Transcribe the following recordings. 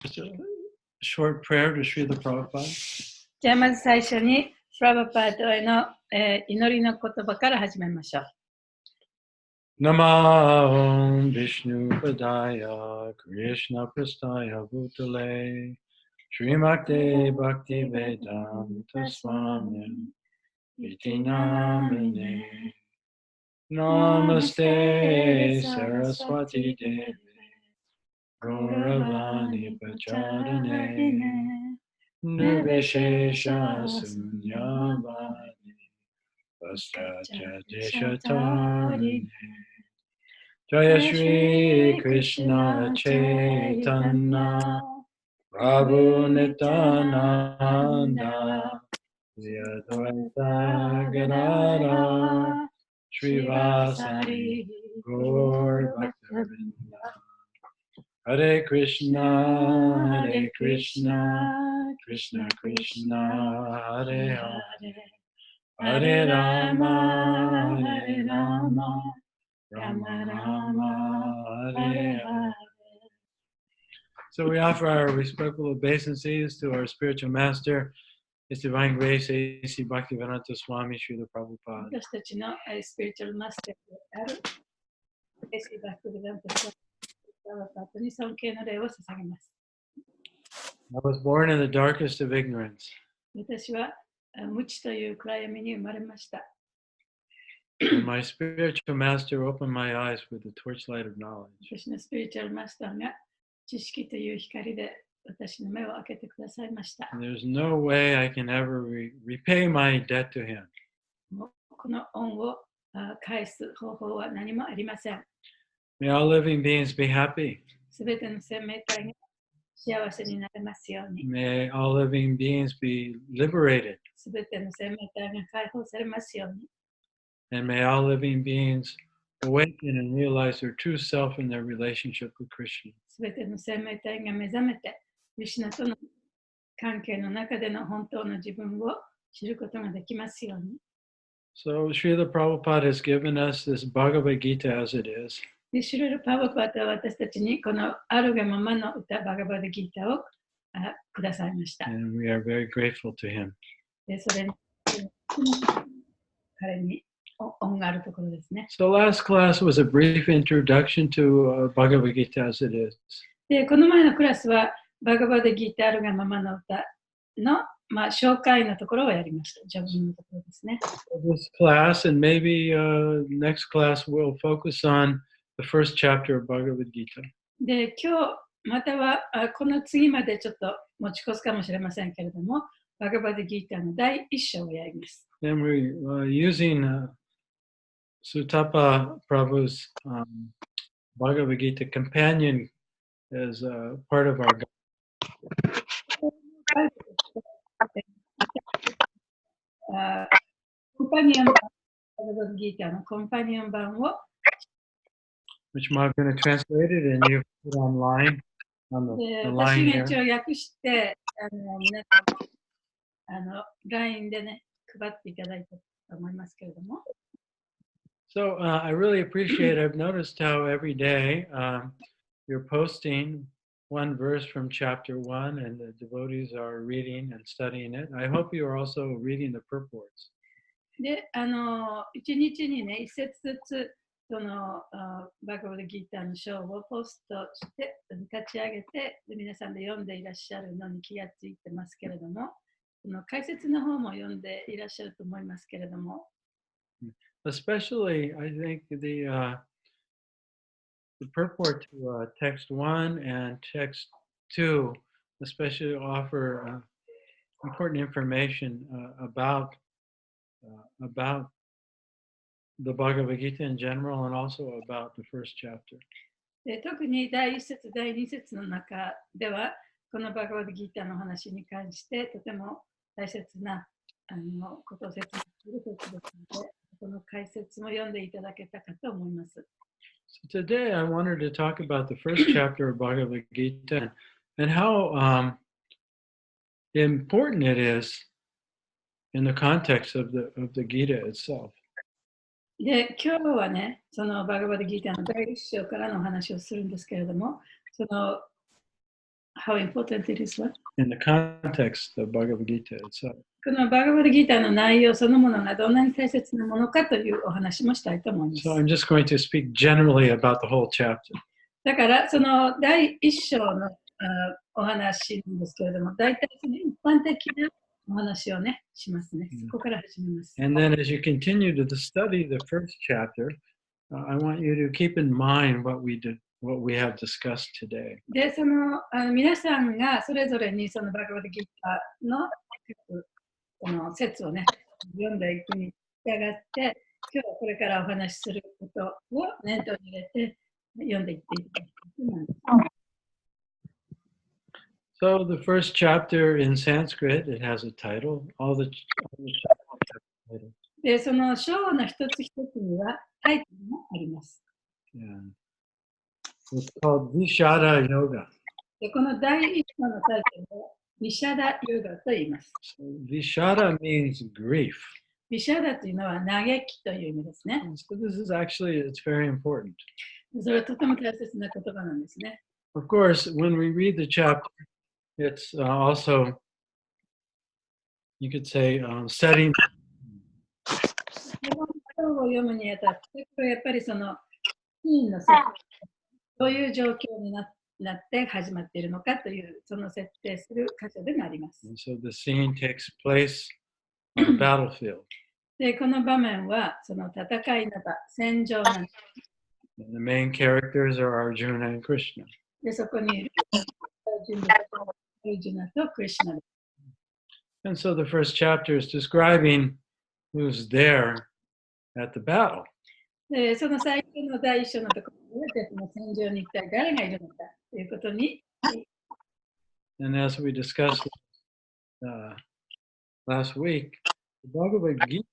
Just a short prayer to Srila Prabhupada. じゃあまず最初にプラブパートへの、祈りの言葉から始めましょう。Namah Vishnu Padaya Krishna Prastaya Bhutale Srimakte Bhakti Vedanta Swami Iti Namine Namaste Saraswati Devi Gauravani Pachadane Nirvishesha Sunyavadi Vaskacha Deshatarine Jaya Shri Krishna Chaitanya Prabhu Nityananda Advaita Gadadhara Srivasadi Gaur Bhaktivinoda Hare Krishna Krishna Krishna Hare Hare Hare Rama Rama Rama Hare Hare. So we offer our respectful obeisances to our spiritual master, His Divine Grace, A.C. Bhaktivedanta Swami Srila Prabhupada. 私たちのスピリチュアルマスターである A.C. バクティベダンタスワミプラブパートに尊敬の礼を捧げます。I was born in the darkest of ignorance. 私は無知という暗闇に生まれました。And my spiritual master opened my eyes with the torchlight of knowledge. 私のスピリチュアルマスターが知識という光で私の目を開けてくださいました。And there's no way I can ever repay my debt to him. もうこの恩を返す方法は何もありません。May all living beings be happy. すべての生命体が幸せになれますように。May all living beings be liberated. すべての生命体が解放されますように。And may all living beings awaken and realize their true self in their relationship with Krishna. すべての生命体が目覚めて、クリシュナとの関係の中での本当の自分を知ることができますように。So Srila Prabhupada has given us this Bhagavad Gita as it is. でシュルル・パブパートは私たちにこのあるがままの歌、バガバダギータをくださいました。And we are very grateful to him. でそれに彼に恩があるところですね。So last class was a brief introduction to Bhagavad Gita as it is. でこの前のクラスはバガバダギータあるがままの歌の、紹介のところをやりました。序文のところですね。This class and maybe next class will focus on the first chapter of Bhagavad Gita. で今日またはこの次までちょっと持ち越すかもしれませんけれども、バガバダギータの第1章をやります。And we're using Sutapa Prabhu's Bhagavad Gita companion as part of our which I'm going to translate it and you put online on the line here. 私が一応訳して皆さんLINE でね配っていただいたと思いますけれども。So I really appreciate it. I've noticed how every day you're posting one verse from chapter 1 and the devotees are reading and studying it. I hope you are also reading the purports. で、一日にね、一節ずつそのバガバダギータの章をポストして立ち上げてで皆さんで読んでいらっしゃるのに気がついてますけれども、その解説の方も読んでいらっしゃると思いますけれども。Especially, I think the purport to text 1 and text 2 especially offer important information about the Bhagavad Gita in general and also about the first chapter. で特に第1節、第2節の中では、このバガバダギータの話に関してとても大切なことを説明するということですので、この解説も読んでいただけたかと思います。So today I wanted to talk about the first chapter of Bhagavad Gita and how important it is in the context of the Gita itself. で、今日はね、そのバガバダギータの第1章からの話をするんですけれども、その how important it is what? In the context of Bhagavad Gita itself. このバガバッドギーターの内容そのものがどんなに大切なものかというお話もしたいと思います。So I'm just going to speak generally about the whole chapter. だからその第1章のお話なんですけれども、大体その一般的なお話をね、しますね。そこから始めます。And then as you continue to study the first chapter, I want you to keep in mind what we have discussed today. で、その皆さんがそれぞれにそのバガバッドギーターのこの説をね、読んでいくに従って、今日はこれからお話しすることを念頭に入れて読んでいっていきたいと思います。So the first chapter in Sanskrit, it has a title. All the chapters have a title. で、その章の一つ一つにはタイトルもあります。Yeah. It's called Vishada Yoga. で、この第一章のタイトルをビシャダヨガと言います。So Vishada means grief. ビシャダというのは嘆きという意味ですね。So this is actually, it's very important. それはとても大切な言葉なんですね。Of course, when we read the chapter, it's also, you could say, setting. この章を読むにあたって、これやっぱりそのシーンの世界、どういう状況になって始まっているのかという、その設定する箇所でもあります。And so the scene takes place on a battlefield. で、この場面はその戦いの場、戦場なんです。And the main characters are Arjuna and Krishna. で、そこにいるアルジュナとクリシュナです。And so the first chapter is describing who's there at the battle. で、その最初の第一章のところで、その戦場に一体誰がいるのかということに。And as we discussed last week, the Bhagavad Gita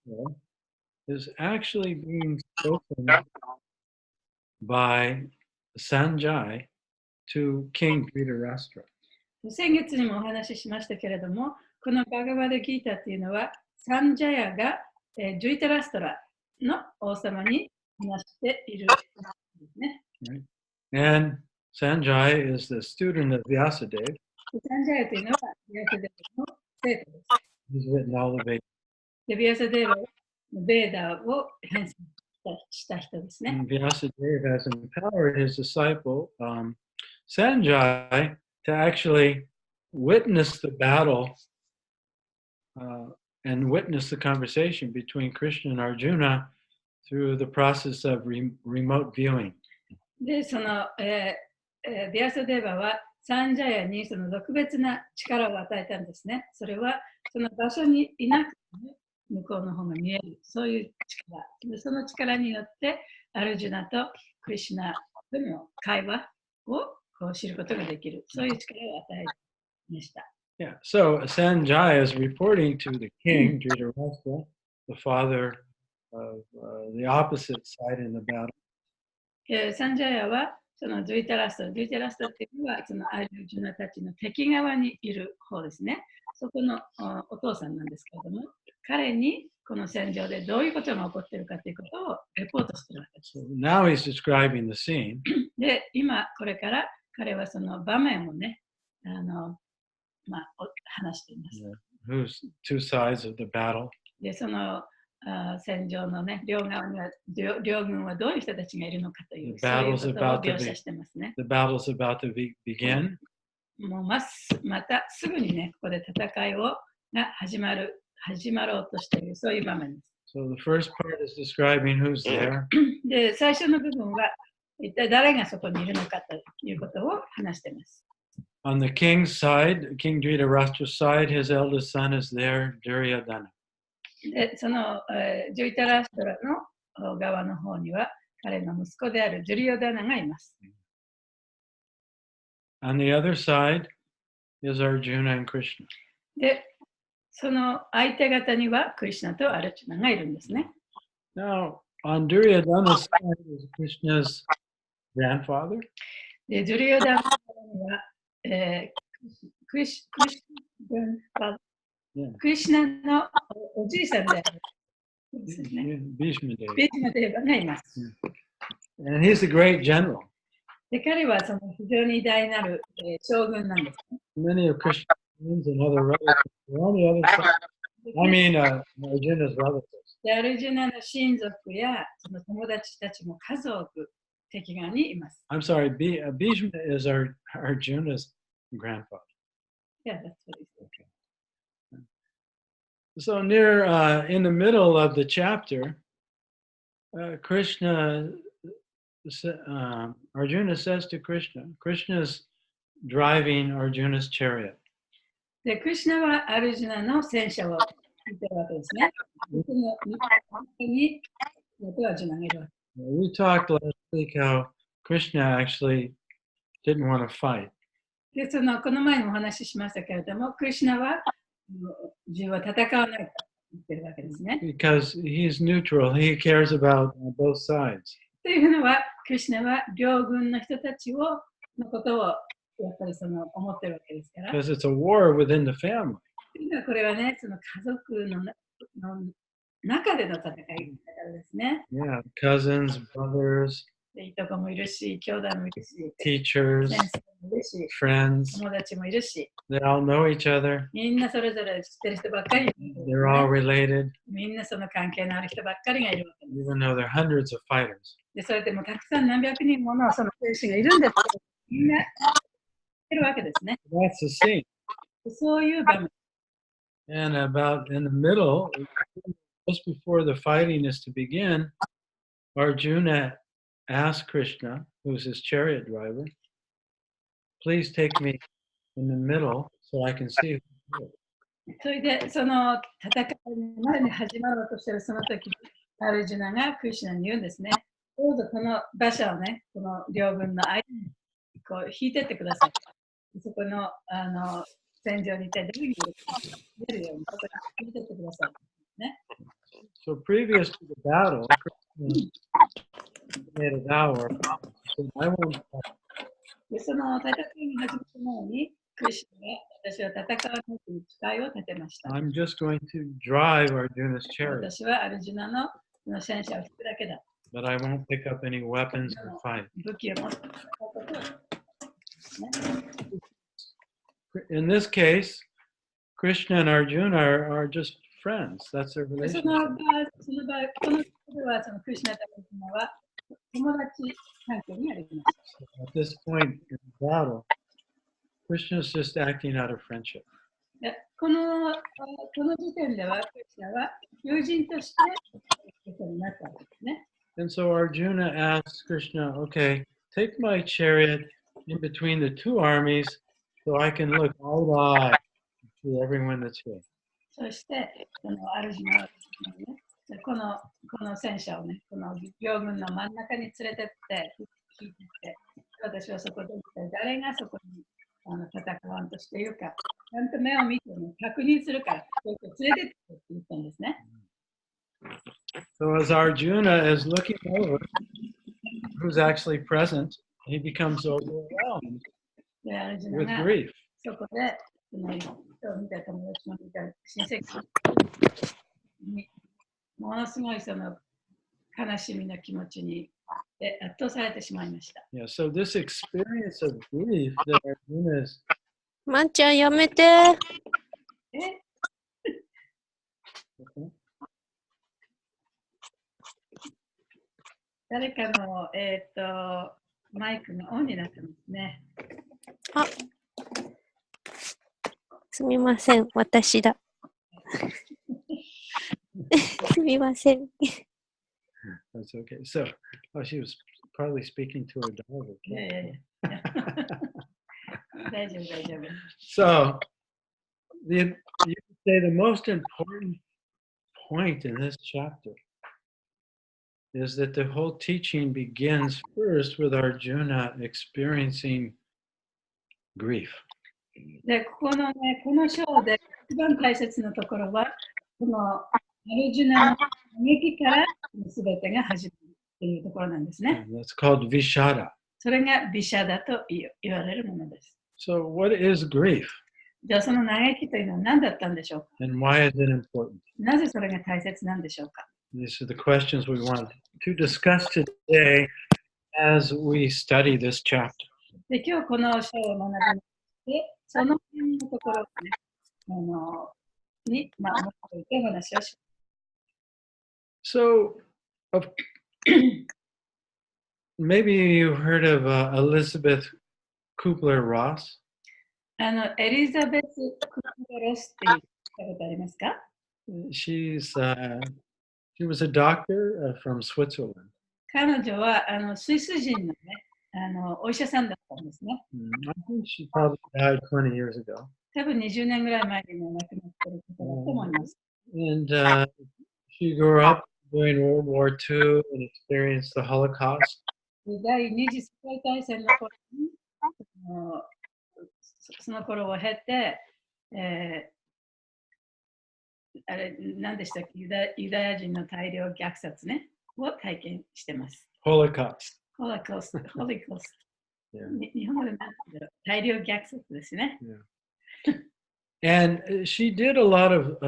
is actually being spoken by Sanjay to King Dhritarashtra. 先月にもお話ししましたけれども、このバガバッドギーターというのは、サンジャヤがジュリタラストラの王様に話しているんですね。Right. And Sanjay is the student of Vyasadeva. サンジャヤというのはビアサデーバの生徒です。He's written all the Vedas. でビアサデーバのベーダーを編纂した人ですね。And Vyasadeva has empowered his disciple Sanjay to actually witness the battle and witness the conversation between Krishna and Arjuna through the process of remote viewing. で、その、ビアサデーバはサンジャヤにその特別な力を与えたんですね。それはその場所にいなくて向こうの方が見える、そういう力。でその力によってアルジュナとクリシュナとの会話をこう知ることができる、そういう力を与えました。Yeah, so Sanjay is reporting to the king, Dhritarashtra, the father of the opposite side in the battle. サンジャヤはそのドゥイタラストっていうのはそのアルジュナたちの敵側にいる方ですね。そこのお父さんなんですけれども、彼にこの戦場でどういうことが起こっているかということをレポートしているわけです。So now he's describing the scene. で、今これから彼はその場面をね、話しています。Who's two sides of the battle. で、その戦場のね、両軍はどういう人たちがいるのかという、そういうことを描写してますね。The battle's about to begin. もうまたすぐにね、ここで戦いが始まろうとしている、そういう場面です。So the first part is describing who's there. で、最初の部分は一体誰がそこにいるのかということを話しています。On the king's side, King Dhritarashtra's side, his eldest son is there, Duryodhana. で、そのジュイタラシトラの側の方には彼の息子であるジュリオダナがいます。On the other side is Arjuna and Krishna. で、その相手方にはクリシュナとアルチュナがいるんですね。Now, on Duryodhana's side is Krishna's grandfather. で、ジュリオダナは、クリシュナのおじいさんである。Bhishma Dev. ビーチマデーバがいます。And he's a great general. で、彼はその非常に偉大なる、将軍なんですね。Many of Krishna's friends and other relatives were on the other side. I mean, Arjuna's relatives. で、アルジュナの親族やその友達たちも数多く敵側にいます。I'm sorry, Bhishma is Arjuna's grandfather. Yeah, that's what he said. Okay. So near in the middle of the chapter, Arjuna says to Krishna's driving Arjuna's chariot. で、クリシュナはアルジュナの戦車を見てるわけですね。その中にアルジュナがいるわけ。We talked last week how Krishna actually didn't want to fight. で、この前にもお話ししましたけれども、クリシュナは自分は戦わないと言ってるわけですね。Because he's neutral, he cares about both sides. というのは、クリシュナは両軍の人たちのことをやっぱり思ってるわけですから。Because it's a war within the family. これはね、その家族の中での戦いだからですね。Yeah, cousins, brothers, いとこもいるし、兄弟もいるし、 teachers, 先生もいるし、 friends. 友達もいるし、 They all know each other. みんなそれぞれ知ってる人ばっかり、They're all related, みんなその関係のある人ばっかりがいるわけです。 even though there are hundreds of fighters. で、それでもたくさん何百人ものその兵士がいるんですけど、みんな知ってるわけですね。That's the scene. そういう場面。 And about in the middle, just before the fighting is to begin, Arjuna asked Krishna, who's his chariot driver, please take me in the middle so I can see who's here. それで、その戦いの前に始まろうとしているその時、アルジュナがクリシュナに言うんですね。どうぞこの馬車をね、この両軍の間にこう引いてってください。そこの戦場にいて出るようにそこに引いてってください。ね。So previous to the battle, Krishna made a vow or I won't. で、その戦いに始まる前に、クリシュナが私は戦わないという誓いを立てました。I'm just going to drive Arjuna's chariot, 私はアルジュナの戦車を引くだけだ。but I won't pick up any weapons or fight. 武器を持って戦うことを、ね。In this case, Krishna and Arjuna are just friends. That's their そ relationship. の場合、この人ではそのクリシュナとアルジュナは友達関係にあります。At this point in the battle, Krishna is just acting out of friendship. でこの時点ではクリシュナは友人としてことになったんですね。And so Arjuna asks Krishna, okay, take my chariot in between the two armies so I can look eye to eye to everyone that's here. そしてアルジュナは、ね、この戦車をね、この両軍の真ん中に連れてって引いてって、私はそこで誰がそこに戦わんとしているか、ちゃんと目を見て、ね、確認するから、連れてってって言ったんですね。So as Arjuna is looking over who's actually present, he becomes overwhelmed で、アルジュ with ナが grief. そこで、人を見た友達も見た親戚に、ものすごい悲しみの気持ちに圧倒されてしまいました。Yeah, so this experience of grief that Arjuna is まんちゃんやめて。誰かの、マイクがオンになってますね。あ、すみません、私だ。すみません。That's okay. So, she was probably speaking to her dog. Okay? 大丈夫、大丈夫。So, you could say the most important point in this chapter is that the whole teaching begins first with Arjuna experiencing grief. で、この章で一番大切なところは、このアルジュナの嘆きから全てが始まるというところなんですね。And that's called Vishada. それがビシャダと言われるものです。So, what is grief? じゃあその嘆きというのは何だったんでしょうか？ And why is it important? なぜそれが大切なんでしょうか？ These are the questions we want to discuss today as we study this chapter. で、今日この章を学びまして、その辺のところをね、持っておいてお話をします。So, maybe you heard of Elizabeth Kubler-Ross. エリザベス・クーロスって言ったことありますか？ She was a doctor from Switzerland. 彼女はスイス人のね、お医者さんだったんですね。I think she probably died 20 years ago. 多分20年ぐらい前にも亡くなっていることだと思います。And she grew up during World War II and experienced the Holocaust. 第二次世界大戦の頃にその頃を経て、あれ何でしたっけ、ユダヤ人の大量虐殺ねを体験してます。Holocaust. ホロコースト。Yeah. 日本語で何て言うんだろう、大量虐殺ですね。Yeah. And she did a lot of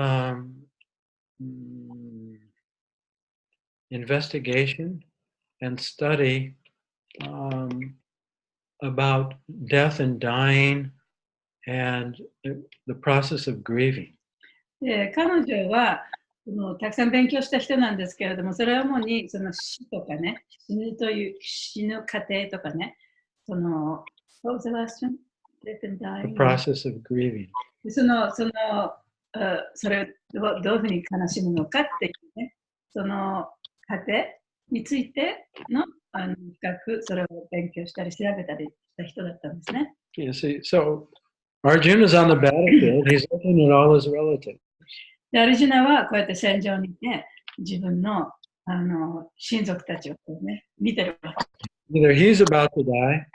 investigation and study about death and dying and the process of grieving. で、彼女はたくさん勉強した人なんですけれども、それは主にその死とかね、死ぬ過程とかね、what was the last one? Death and dying. The process of grieving. それをどういうふうに悲しむのかっていうね、その過程についての深くそれを勉強したり調べたりした人だったんですね。You see, so Arjuna is on the battlefield. He's looking at all his relatives. でアルジュナはこうやって戦場にいて、自分の親族たちをこう、ね、見てるわけ。Either he's about to die,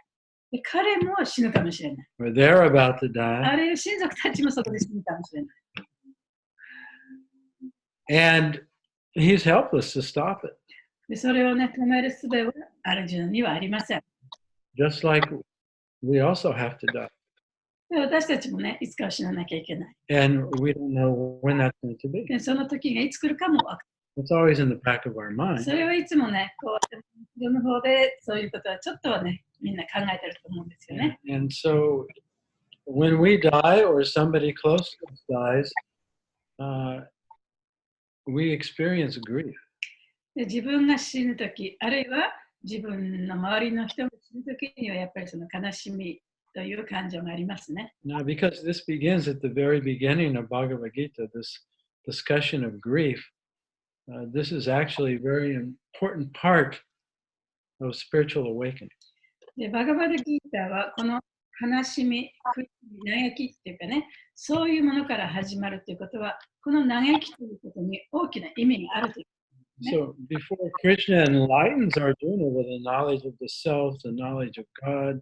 で彼も死ぬかもしれない。or they're about to あ die, るいは親族たちもそこで死ぬかもしれない。and he's helpless to stop it. でそれをね、止める術はアルジュナにはありません。Just like we also have to die. で私たちもね、いつかは死ななきゃいけない。And we don't know when that's going to be. でその時がいつ来るかも分かる。It's always in the back of our そ mind. れはいつもね、こうやって自分の方でそういうことはちょっとはね、みんな考えてると思うんですよね。And so when we die or somebody close to us dies, we experience grief. で自分が死ぬ時、あるいは自分の周りの人が死ぬ時にはやっぱりその悲しみという感情がありますね。Now, because this begins at the very beginning of Bhagavad Gita, this discussion of grief, this is actually a very important part of spiritual awakening. でバガバドギーターはこの悲しみ、嘆きっていうかね、そういうものから始まるということは、この嘆きということに大きな意味があるという。So before Krishna enlightens Arjuna with the knowledge of the self, the knowledge of God,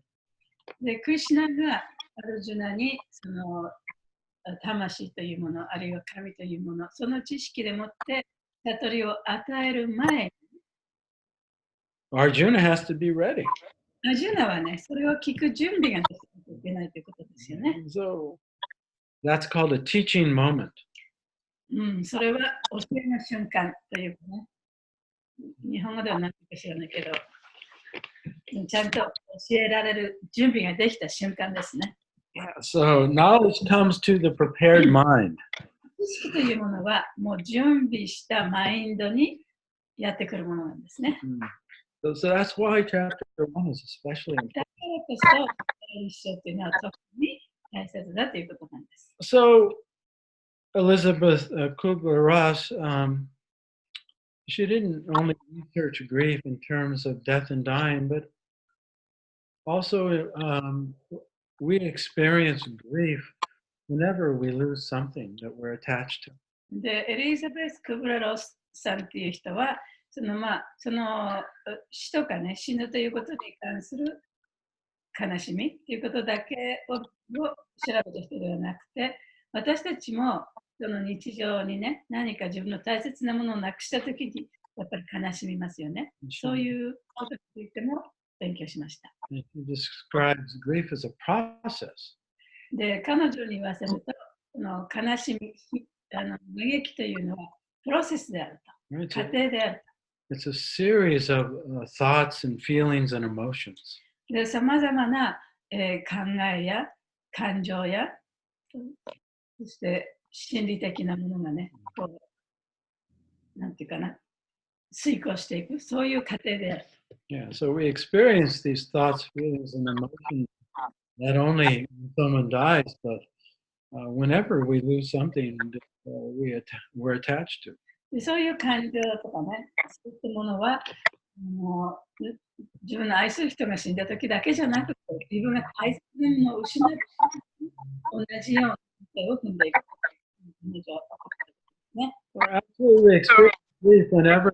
で、クリシュナがアルジュナにその魂というもの、あるいは神というもの、その知識でもって悟りを与える前に、Arjuna has to be ready. アジュナはね、それを聞く準備ができないといけないということですよね。So that's called a teaching moment. それは教えの瞬間というかね。日本語では何て言うか知らないけど、ちゃんと教えられる準備ができた瞬間ですね。So knowledge comes to the prepared mind. 知識というものはもう準備したマインドにやってくるものなんですね。So that's why chapter 1 is especially だ important. からこそ、第一章というのは特に大切だということなんです。So Elizabeth Kubler-Ross, she didn't only research grief in terms of death and dying, but also we experience grief whenever we lose something that we're attached to. で、エリザベス・クブラロスさんっていう人は、その死とかね、死ぬということに関する悲しみということだけを調べた人ではなくて、私たちもその日常にね、何か自分の大切なものをなくしたときに、やっぱり悲しみますよね。そういうことについても勉強しました。It describes grief as a process. で、彼女に言わせると、その悲しみ、嘆きというのはプロセスであると、過程である it's a series of thoughts and feelings and emotions. で、さまざまな、考えや感情や、そして心理的なものがね、こう、なんていうかな、遂行していく、そういう過程である。Yeah, so we experience these thoughts, feelings, and emotions not only when someone dies, but whenever we lose something we're attached to. でそういう感情とかね、そういったものは、自分の愛する人が死んだ時だけじゃなくて、自分が大切なものを失った同じような手を踏んでいく。ね。Or actually, we experience grief whenever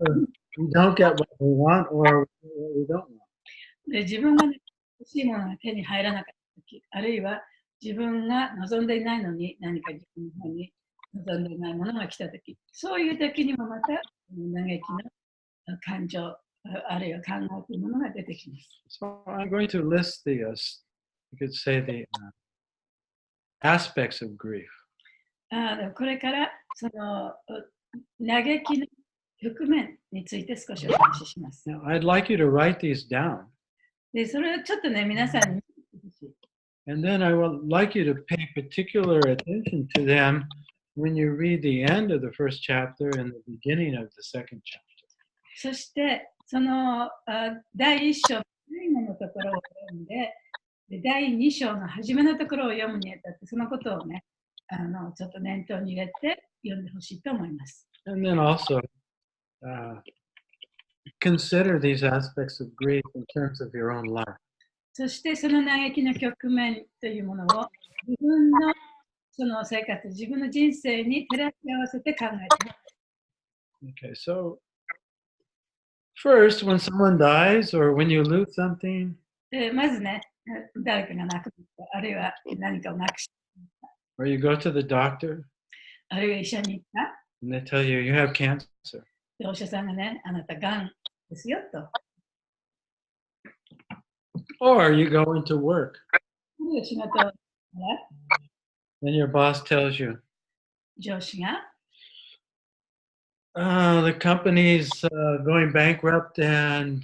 we don't get what we want or what we don't want. で自分が、ね、欲しいものが手に入らなかった時、あるいは自分が望んでいないのに何か自分の方に望んでいないものが来た時、そういう時にもまた嘆きの感情、あるいは考えというものが出てきます。So I'm going to list the, you could say the aspects of grief. これからその嘆きの側面について少しお話しします。Now, I'd like you to write these down. でそれをちょっとね、皆さんに見てほしい。And then I would like you to pay particular attention to them when you read the end of the first chapter and the beginning of the second chapter. そして、その第1章の最後のところを読んで、第2章の初めのところを読むにあたって、そのことをね、ちょっと念頭に入れて読んでほしいと思います。And then also consider these aspects of grief in terms of your own life. そして、その嘆きの局面というものを自分のその生活、自分の人生に照らし合わせて考えてみます。Okay, so first, when someone dies or when you lose something, まずね、誰かが亡くなった、あるいは何かをなくした、or you go to the doctor あるいは医者に行った、 and they tell you you have cancer. でお医者さんがね、あなたがんですよと。 Or you go into work あるいは仕事を and your boss tells you, 上司が the company's going bankrupt and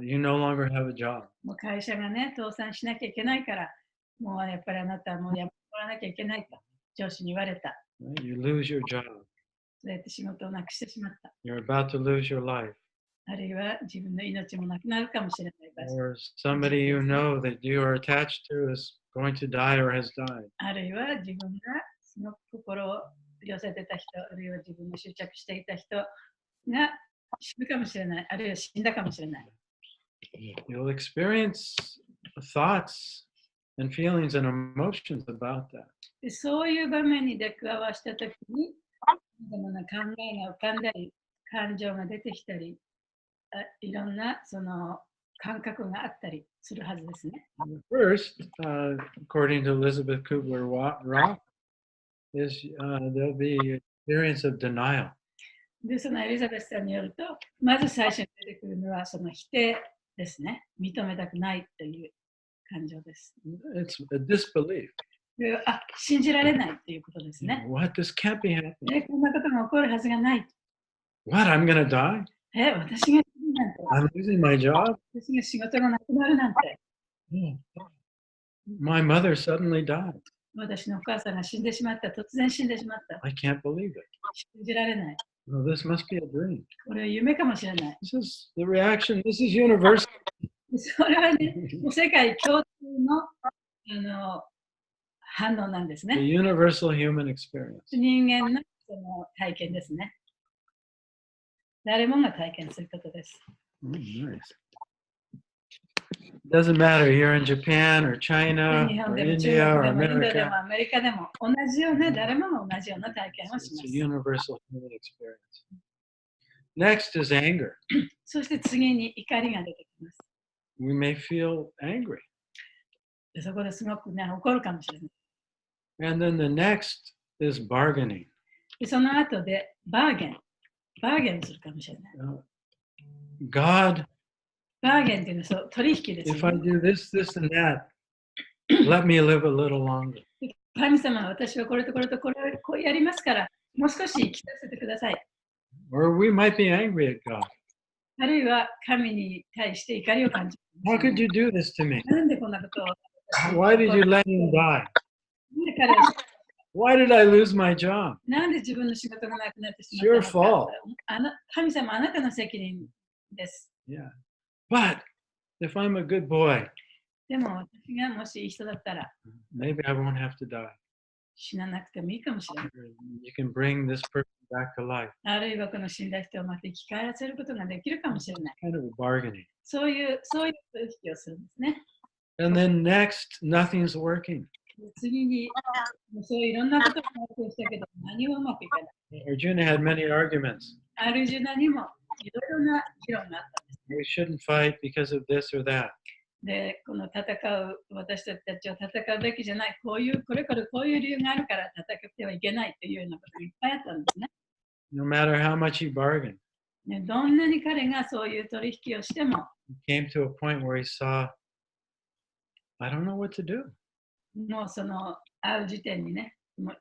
you no longer have a job. もう会社がね、倒産しなきゃいけないから、もうやっぱりあなたはもうやめてもらわなきゃいけないと上司に言われた。 Right? You lose your job. そうやって仕事をなくしてしまった。 You're about to lose your life. あるいは自分の命もなくなるかもしれない場合。 Or somebody you know that you are attached to is going to die or has died. あるいは自分がその心を寄せてた人、あるいは自分の執着していた人が死ぬかもしれない、あるいは死んだかもしれない。 You'll experience thoughts and feelings and emotions about that. でそういう場面に出くわしたときに、さまざまな考えが浮かんだり、感情が出てきたり、いろんなその感覚があったりするはずですね。First, according to Elizabeth Kubler-Ross, is there'll be experience of denial. で、そのエリザベスさんによると、まず最初に出てくるのはその否定ですね。認めたくないという感情です。It's a disbelief. で信じられないということですね。 What? This can't be happening. こんなことが起こるはずがない。 What? I'm going to die? 私が死ぬなんて。 I'm losing my job? 私が仕事がなくなるなんて。 My mother suddenly died. 私のお母さんが死んでしまった。突然死んでしまった。 I can't believe it. 信じられない。 No, this must be a dream. これは夢かもしれない。 This is the reaction. This is universal. それはね、もう世界共通の反応なんです The ね。 universal human experience. 人間のその体験ですね。誰もが体験することです。 Nice. Doesn't matter you're in Japan or China 日本 or でも中 India 国 or でもインドで America. もアメリカでも同じような、誰もが同じような体験をし It's ま a す。 universal human experience. Next is anger. そして次に怒りが出てきます。 We may feel angry. でそこですごくね、怒るかもしれない。 And then the next is bargaining. でその後でバーゲンするかもしれない。 God, バーゲンっていうのはそう取引です、ね。 if I do this, this, and that, let me live a little longer. 神様は私はこれとこれとこれをこうやりますから、もう少し生きさせてください。Or we might be angry at God. あるいは神に対して怒りを感じる How could you do this to me? なんでこんなことを Why did you let him die? なんで彼を Why did I lose my job? なんで自分の仕事がなくなってし It's ま your ったの fault. か神様あなたの責任です。 Yeah. But if I'm a good boy, でも私がもしいい人だったら maybe I won't have to die. 死ななくてもいいかもしれない。 You can bring this person back to life. あるいはこの死んだ人をまた生き返らせることができるかもしれない。 Kind of a bargaining. そういう取引をするんですね。 And then next, nothing's working. 次に、そういういろんなことを発表したけど、何もうまくいかない。 Arjuna had many arguments. アルジュナにもいろいろな議論があったんです。 We shouldn't fight because of this or that. で、この私たちは戦うべきじゃない、これこういう理由があるから戦ってはいけないというようなことがいっぱいあったんですね。 No matter how much he bargained, ね、どんなに彼がそういう取引をしても、 he came to a point where he saw, I don't know what to do. もう会う時点にね、もう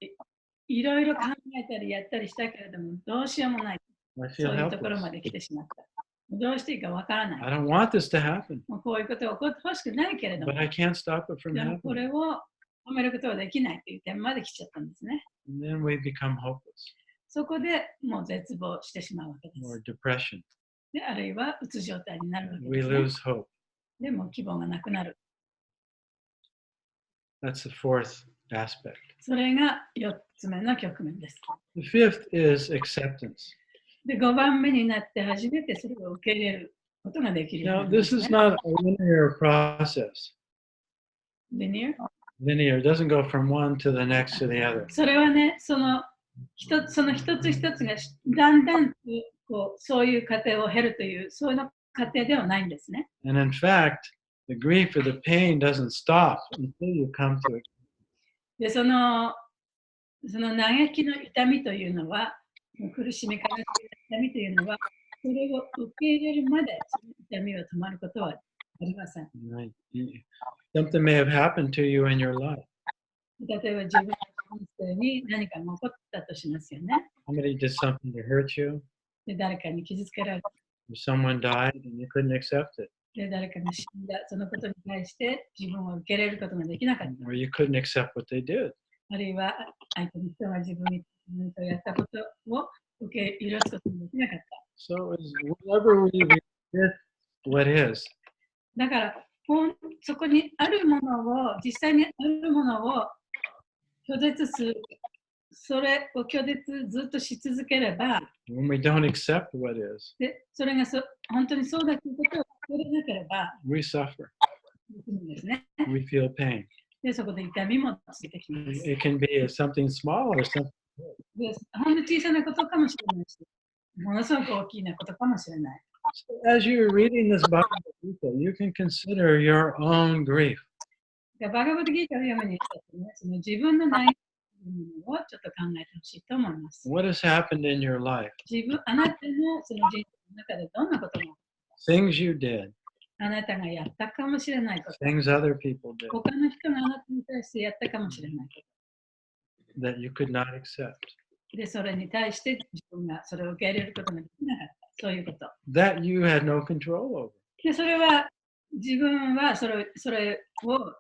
いろいろ考えたりやったりしたけれども、どうしようもない。 I そ feel ういうところ helpless. まで来てしまった。どうしていいかわからない。 I don't want this to happen, もうこういうことが起こってほしくないけれども、 but I can't stop it from でもこれ happening. を止めることはできないという点まで来ちゃったんですね。 And then we become hopeless そこでもう絶望してしまうわけで or す。 depression. であるいはうつ状態になるわけ We です、ね。 lose hope. でも希望がなくなる。 That's the fourth aspect. それが4つ目の局面です。 The fifth is acceptance. で、5番目になって初めてそれを受け入れることができるよう Now, になりま this す、 is ね。 not a linear process. Linear？ Linear it doesn't go from one to the next to the other. それはね、その一つ一つがだんだんとこうそういう過程を経るという、そういう過程ではないんですね。 And in fact, the grief or the pain doesn't stop until you come to it. で、その嘆きの痛みというのは、苦しみ、悲しみ、痛みというのは、それを受け入れるまで、その痛みは止まることはありません。 Right? Something may have happened to you in your life. 例えば自分の人生に何かが起こったとしますよね。 Somebody did something to hurt you, で、誰かに傷つけられた。 or someone died and you couldn't accept it, で、誰かが死んだ。そのことに対して自分を受け入れることができなかった。 or you couldn't accept what they did. あるいは相手の人が自分に何かやったことを受け入れることができなかった。 So whatever we resist what is, だからそこにあるものを、実際にあるものを拒絶する。それを拒絶ずっとし続ければ、 when we don't accept what is, でそれが本当にそうだということを受け入れなければ、 we suffer. できるんですね。 We feel pain. で、そこで痛みもついてきます。 It can be something small or something. で、ほんの小さなことかもしれないし、ものすごく大きなことかもしれない。 So as you're reading this Bhagavad Gita, you can consider your own grief. でバガバッドギーターを読むにあたってね、その自分の悩みをちょっと考えてほしいと思います。 What has happened in your life? あなたのその人生の中でどんなことも Things you did, あなたがやったかもしれないこと、 things other people did 他の人があなたに対してやったかもしれないこ that you could not accept. と。で、それに対して自分がそれを受け入れることができなかった。そういうこと。 That you had no control over. で、それは自分はそれを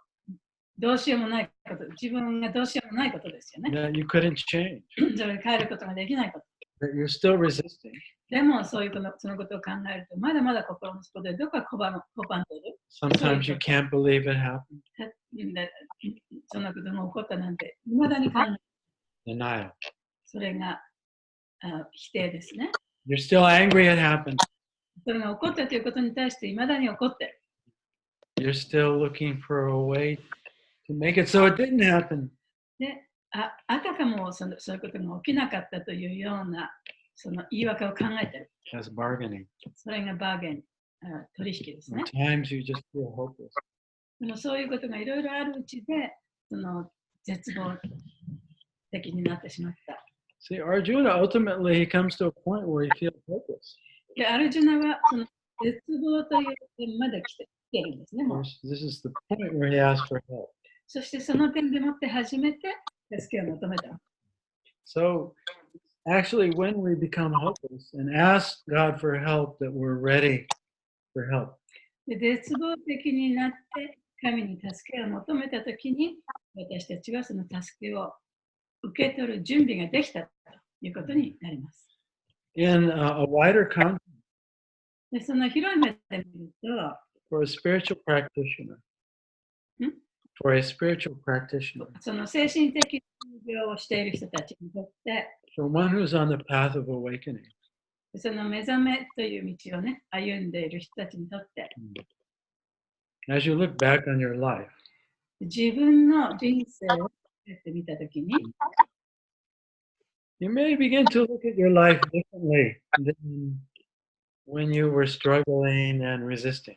どうしようもないこと、自分がどうしようもないことですよね。 That you couldn't change. それを変えることができないこと。 That you're still resisting. でもそのことを考えると、まだまだ心の底でどこか拒んでいる。 Sometimes you can't believe it happened. でそんなことが起こったなんて、いまだに考える。 Denial. それが否定ですね。 You're still angry it happened. それが起こったということに対して、いまだに起こってる。 You're still looking for a way to make it so it didn't happen. で、あたかもそういうことが起きなかったというようなその言い訳を考えてる。 That's bargaining. それがバーゲン、取引ですね。 At times you just feel hopeless. でもそういうことがいろいろあるうちで、その絶望的になってしまった。 See, Arjuna ultimately he comes to a point where he feels hopeless. で、アルジュナはその絶望という点まで来てるんですね。Of もう course, this is the point where he asks for help. そしてその点でもって初めて助けを求めた。 So actually, when we become hopeless and ask God for help, that we're ready for help. で絶望的になって神に助けを求めたときに、私たちはその助けを受け取る準備ができたということになります。In a wider context, でその広い目で見ると、for a spiritual practitioner, for a spiritual practitioner, その精神的な病をしている人たちにとって、for one who's on the path of awakening, その目覚めという道をね、歩んでいる人たちにとって、as you look back on your life, 自分の人生をやってみたときに、you may begin to look at your life differently than when you were struggling and resisting.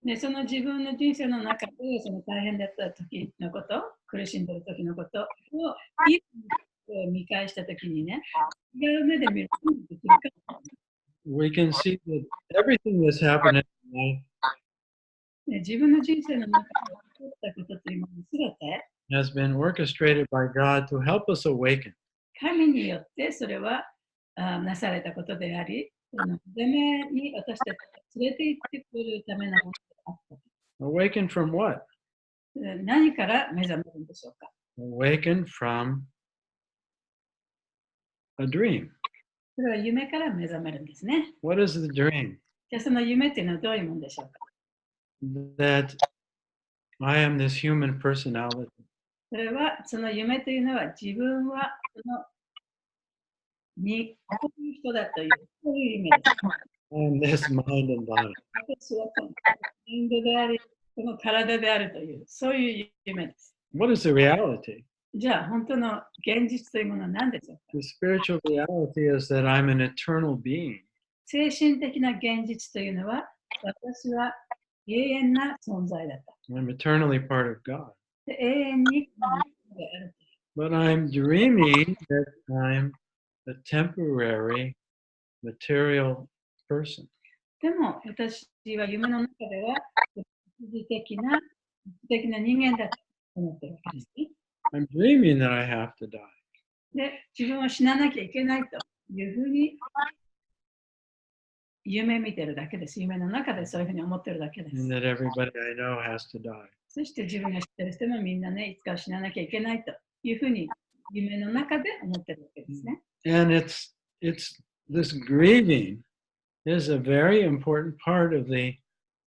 でその自分の人生の中でその大変だった時のこと、苦しんでいる時のことを見返した時にね、違う目で見ることができるかも。We can see that everything that's happened in life 自分の人生の中で起こったことというものすべて has been orchestrated by God to help us awaken. 神によってそれはなされたことであり、その目覚めに私たちを連れて行ってくれるためのものであった。Awaken from what? 何から目覚めるんでしょうか。 Awaken from a dream. それは夢から目覚めるんですね。What is the dream? じゃあその夢っていうのはどういうものでしょうか。 That I am this human personality. それはその夢というのは自分はそのこういう人だという、そういう夢です。I am this mind and body. 私はこのマインドであり、この体であるという、そういう夢です。What is the reality? じゃあ本当の現実というものは何でしょうか。 The spiritual reality is that I'm an eternal being. 精神的な現実というのは、私は永遠な存在だった。I'm eternally part of God. で永遠に神である。 But I'm dreaming that I'm a temporary material person. でも私は夢の中では一時的な人間だと思っているわけですね。I'm dreaming that I have to die. で、自分は死ななきゃいけないというふうに夢見てるだけです。夢の中でそういうふうに思ってるだけです。 And that everybody I know has to die. そして自分が知ってる人もみんなね、いつかは死ななきゃいけないというふうに夢の中で思ってるわけですね。And it's this grieving is a very important part of the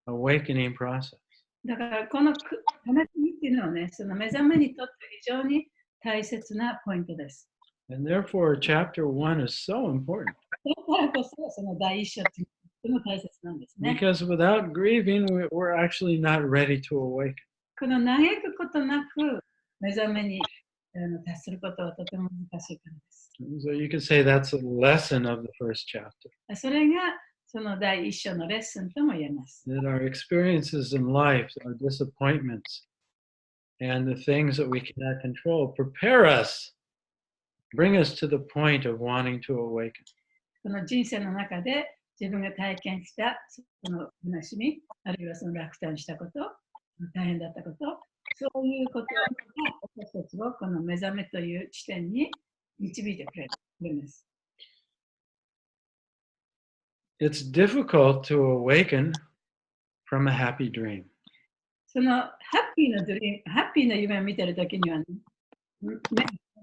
awakening process. だからこの悲しみっていうのはね、その目覚めにとって非常に大切なポイントです。 And therefore, chapter 1 is so important. だからこそその第一章ってとても大切なんですね。 Because without grieving, we're actually not ready to awaken. この嘆くことなく目覚めに達することはとても難しいからです。 So you could say that's a lesson of the first chapter. それがその第一章のレッスンとも言えます。 That our experiences in life, our disappointments, and the things that we cannot control prepare us, bring us to the point of wanting to awaken. この人生の中で自分が体験したその悲しみ、あるいはその落胆したこと、大変だったこと、そういうことが私たちをこの目覚めという地点に導いてくれるんです。It's difficult to awaken from a happy dream. そのハッピーな夢を見てるときには、ね、目が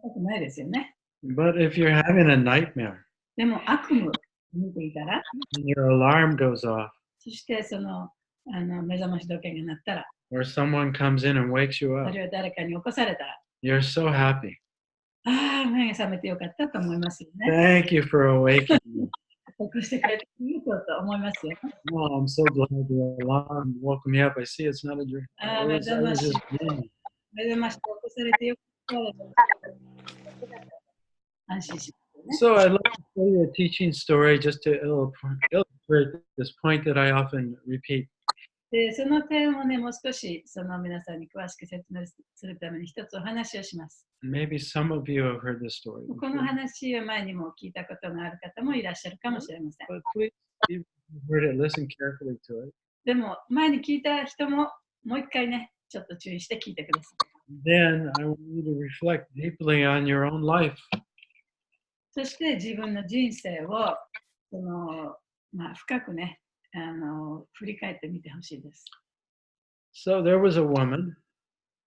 高くないですよね。But if you're having a nightmare でも悪夢を見ていたら、 and your alarm goes off, そしてその目覚まし時計が鳴ったら、 or someone comes in and wakes you あ up, るいは誰かに起こされたら、 you're so happy. ああ、目が覚めてよかったと思いますよね。 Thank you for awakening me. 起こしてくれていいことと思いますよ。 Oh, I'm so glad the alarm woke me up. I see it's not a dream. I was just dreaming. 目覚まし起こされてよかった。安心しますよね。 So I'd like to tell you a teaching story just to illustrate this point that I often repeat. でその点をね、もう少しその皆さんに詳しく説明するために一つお話をします。 Maybe some of you have heard this story この before. 話は前にも聞いたことがある方もいらっしゃるかもしれません。 But please, if you've heard it, listen carefully to it. でも前に聞いた人ももう一回ね、ちょっと注意して聞いてください。 Then I want you to reflect deeply on your own life. そして自分の人生を深くね、振り返ってみてほしいです。So there was a woman,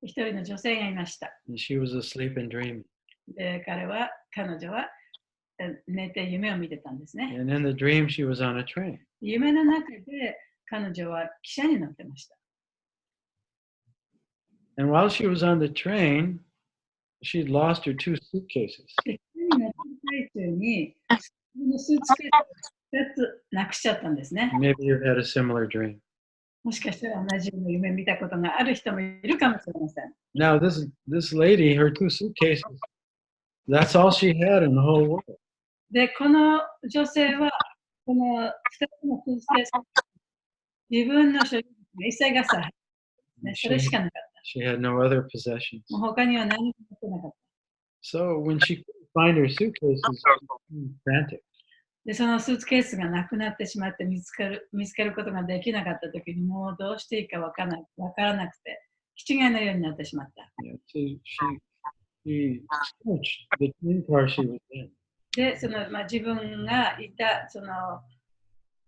一人の女性がいました。and she was asleep and dreaming. で、彼女は寝て夢を見てたんですね。And in the dream, she was on a train. 夢の中で彼女は汽車に乗ってました。And while she was on the train, she'd lost her 2 suitcases. で、汽車に乗ってる最中に、自分のスーツケースを2つなくしちゃったんですね。 Maybe you've had a similar dream. もしかしたら同じような夢見たことがある人もいるかもしれません。Now, this lady, her 2 suitcases, that's all she had in the whole world. で、この女性は、この2つのスーツケース、自分の所有物が一切合切入ってね、それしかなかった。She had no other possessions. もう他には何も持ってなかった。So when she couldn't find her suitcases, she was frantic. で、そのスーツケースがなくなってしまって見つけることができなかったときに、もうどうしていいかわからなくて、気違いのようになってしまった。Yeah, so she searched the train car she was in. で、自分がいたその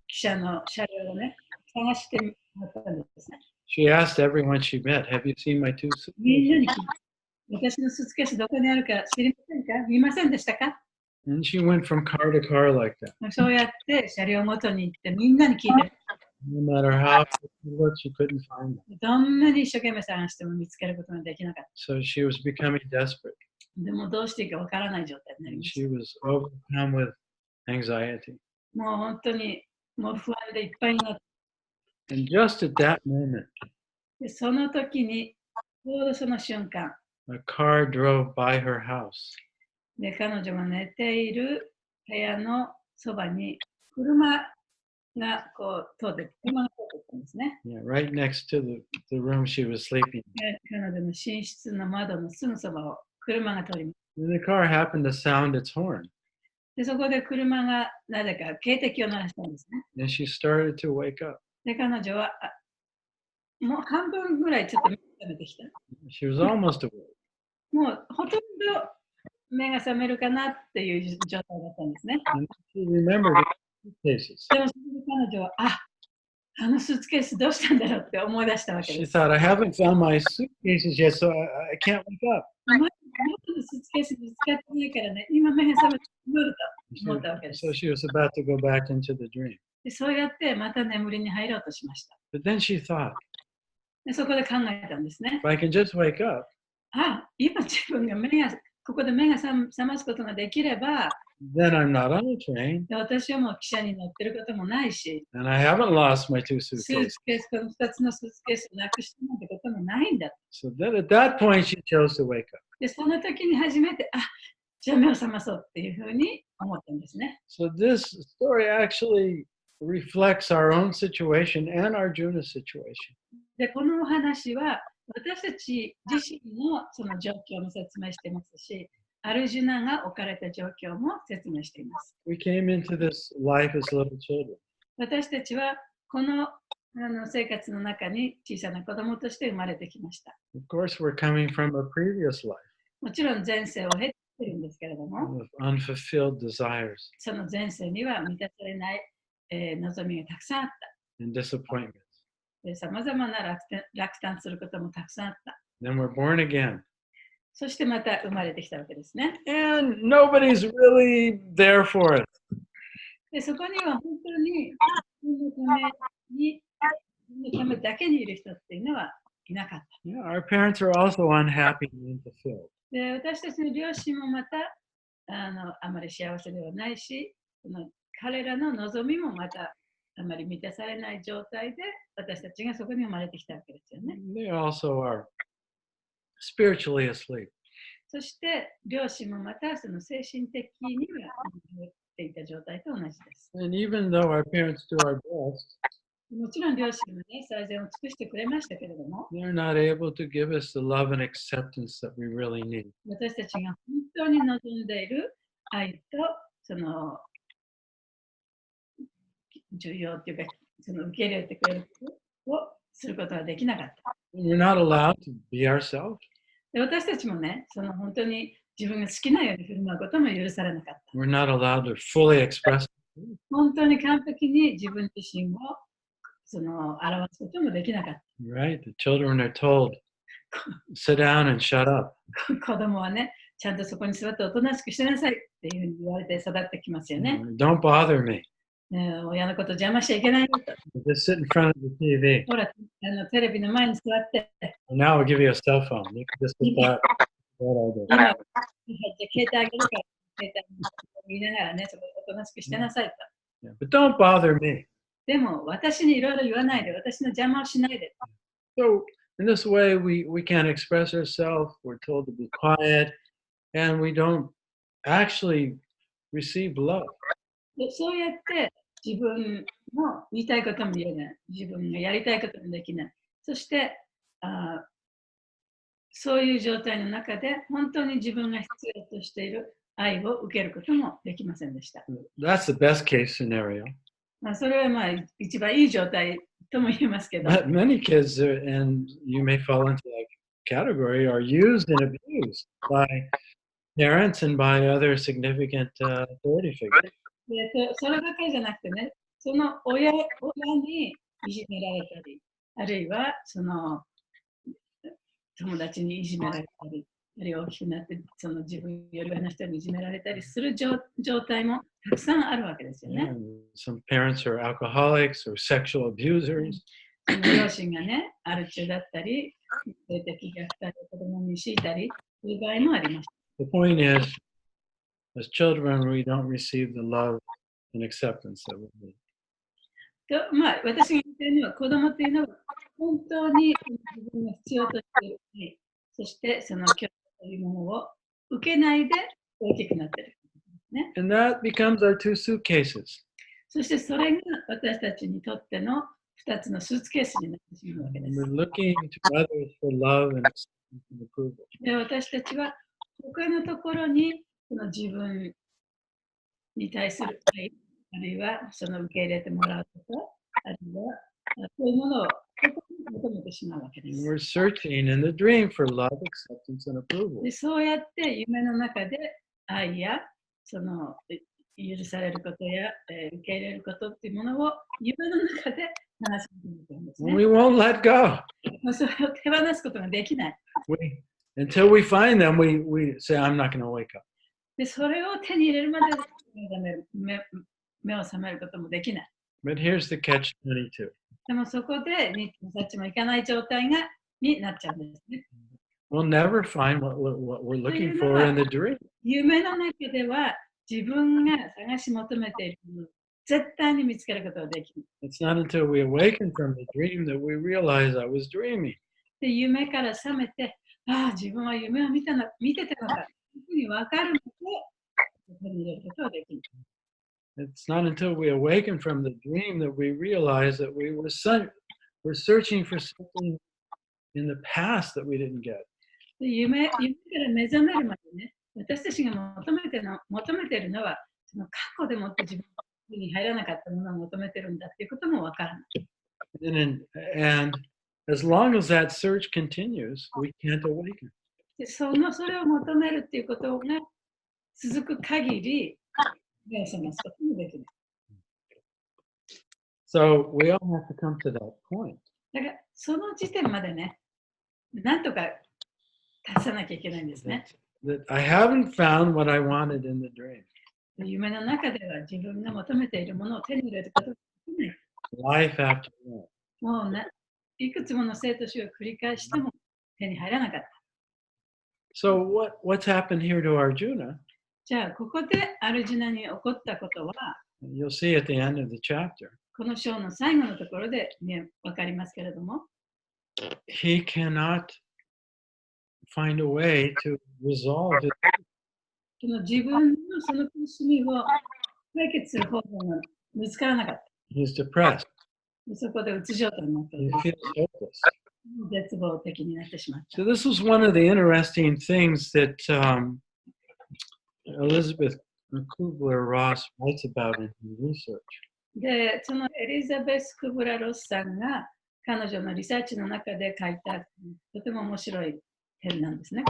汽車の車両をね、探してもらったんですね。She asked everyone she met, "Have you seen my 2 suitcases?" みんなに聞いて、私のスーツケースどこにあるか知りませんか？見ませんでしたか？ And she went from car to car like that. そうやって車両ごとに行ってみんなに聞いて、No matter how she looked, she couldn't find them. どんなに一生懸命探しても見つけることができなかった。 So she was becoming desperate. でもどうしていいかわからない状態になり And まし she was overcome with anxiety. た。もう本当にもう不安でいっぱいになって、 And just at that moment, でその時に、ちょうどその瞬間、 a car drove by her house. で彼女が寝ている部屋のそばに車がこう通ってったんですね。 Yeah, right next to the room she was sleeping. で彼女の寝室の窓のすぐそばを車が通ります。 And the car happened to sound its horn. でそこで車がなぜか警笛を鳴らしたんですね。 And she started to wake up. で彼女はもう半分ぐらいちょっと目が覚めてきた。 She was almost awake. もうほとんど目が覚めるかなっていう状態だったんですね。 And she remembered the suitcases. でもそこで彼女は、あのスーツケースどうしたんだろうって思い出したわけ She です。 thought, I haven't found my suitcases yet, so I can't wake up. まだスーツケース見つかってないからね、今目が覚めてくると思ったわけです。 So she was about to go back into the dream. でそうやってまた眠りに入ろうとしました。 But then she thought, でそこで考えたんですね。 if I can just wake up, 今自分がここで目が覚ますことができれば、 then I'm not on a train, で私はもう汽車に乗ってることもないし、 and I haven't lost my 2スー suitcases. ツケース、この2つのスーツケースをなくしたなんてこともないんだ。 So then at that point, she chose to wake up. で、その時に初めて、じゃあ目を覚まそうっていうふうに思ったんですね。 So this story actually reflects our own situation and Arjuna's situation. で、このお話は私たち自身のその状況も説明していますし、アルジュナが置かれた状況も説明しています。 We came into this life as little children. 私たちはこの生活の中に小さな子供として生まれてきました。 Of course, we're coming from a previous life もちろん前世を経ているんですけれども、 with unfulfilled desires その前世には満たされない、望みがたくさんあった。 and disappointments. さまざまな落胆することもたくさんあった。 Then we're born again. そしてまた生まれてきたわけですね。 And nobody's really there for us. でそこには本当に自分のためだけにいる人っていうのはいなかった。 Yeah, our parents are also unhappy and unfulfilled. で私たちの両親もまたあまり幸せではないし、彼らの望みもまたあまり満たされない状態で私たちがそこに生まれてきたわけですよね。 They also are spiritually asleep. そして両親もまたその精神的には眠っていた状態と同じです。 And even though our parents do our best, もちろん両親もね、最善を尽くしてくれましたけれども、 they're not able to give us the love and acceptance that we really need. 私たちが本当に望んでいる愛とその重要というか、その受け入れてくれることをすることができなかった。 We're not allowed to be ourselves. で私たちもね、その本当に自分が好きなように振る舞うことも許されなかった。We're not allowed to fully express. 本当に完璧に自分自身を表すこともできなかった。Right? The children are told, sit down and shut up. 子供はね、ちゃんとそこに座っておとなしくしてなさいっていうふうに言われて育ってきますよね。Don't bother me. 親のこと邪魔しちゃいけないよと。Just sit in front of the TV. ほら、テレビの前に座って。Now I'll give you a cell phone. You can just put that. 今、携帯あげるから、携帯見ながらね、そこおとなしくしてなさいと。Yeah, but don't bother me. でも、私にいろいろ言わないで、私の邪魔をしないで。So in this way, we can't express ourselves. We're told to be quiet, and we don't actually receive love. でそうやって自分の言いたいことも言えない。自分がやりたいこともできない。そしてそういう状態の中で本当に自分が必要としている愛を受けることもできませんでした。That's the best case scenario. それは一番いい状態とも言えますけど。But many kids, and you may fall into that category, are used and abused by parents and by other significant authority figures. それだけじゃなくてね、その親にいじめられたり、あるいはその友達にいじめられたり、あるいは大きくなって自分より上の人にいじめられたりする状態もたくさんあるわけですよね。Some parents are alcoholics or sexual abusers. その両親がね、アル中だったり、性的虐待を子供に強いたりという場合もあります。The point is, as children, we don't receive the love and acceptance that we need. 私が言っているのは、子供というのは本当に自分が必要としている愛、そしてその教育というものを受けないで大きくなっている、ね。And that becomes our two suitcases. そしてそれが私たちにとっての2つのスーツケースになってしまうわけです。We're looking to others for love and approval. で、私たちは他のところにその自分に対する愛、あるいはその受け入れてもらうこと、あるいはそういうものを求めてしまうわけです。We're searching in the dream for love, acceptance, and approval. でそうやって夢の中で愛やその許されることや、受け入れることっていうものを夢の中で話し始めてるんですね。We won't let go. それを手放すことができない。Until we find them, we say, I'm not going to wake up. でそれを手に入れるまで目を覚めることもできない。But here's the catch-22. でもそこでニッチもサッチもいかない状態になっちゃうんですね。We'll never find what we're looking for in the dream. 夢の中では自分が探し求めているものを絶対に見つけることができる。It's not until we awaken from the dream that we realize I was dreaming. で夢から覚めて、自分は夢を見てたのか、というふうに分かるので、手に入れることができる。It's not until we awaken from the dream that we realize that we're searching for something in the past that we didn't get. で夢から目覚めるまでね、私たちが求めているのは、その過去でもって自分に入らなかったものを求めてるんだっていうことも分からない。And as long as that search continues, we can't awaken. でそれを求めるっていうことが続く限り、目を覚ますこともできない。So we all have to come to that point. だからその時点までね、なんとか達さなきゃいけないんですね。That I haven't found what I wanted in the dream. 夢の中では自分が求めているものを手に入れることができない。Life after life. もういくつもの生と死を繰り返しても手に入らなかった。So what's happened here to Arjuna? じゃあ、ここでアルジュナに起こったことは、You'll see at the end of the chapter. この章の最後のところで、分かりますけれども、He cannot find a way to resolve it. その自分のその苦しみを解決する方法が見つからなかった。He's depressed. そこでうつ状態になってい He る。 feels hopeless. 絶望的になってしまった。So this was one of the interesting things that Elizabeth Kubler-Ross writes about in her research. で、そのエリザベス・クブラ・ロスさんが彼女のリサーチの中で書いたとても面白い点なんですね。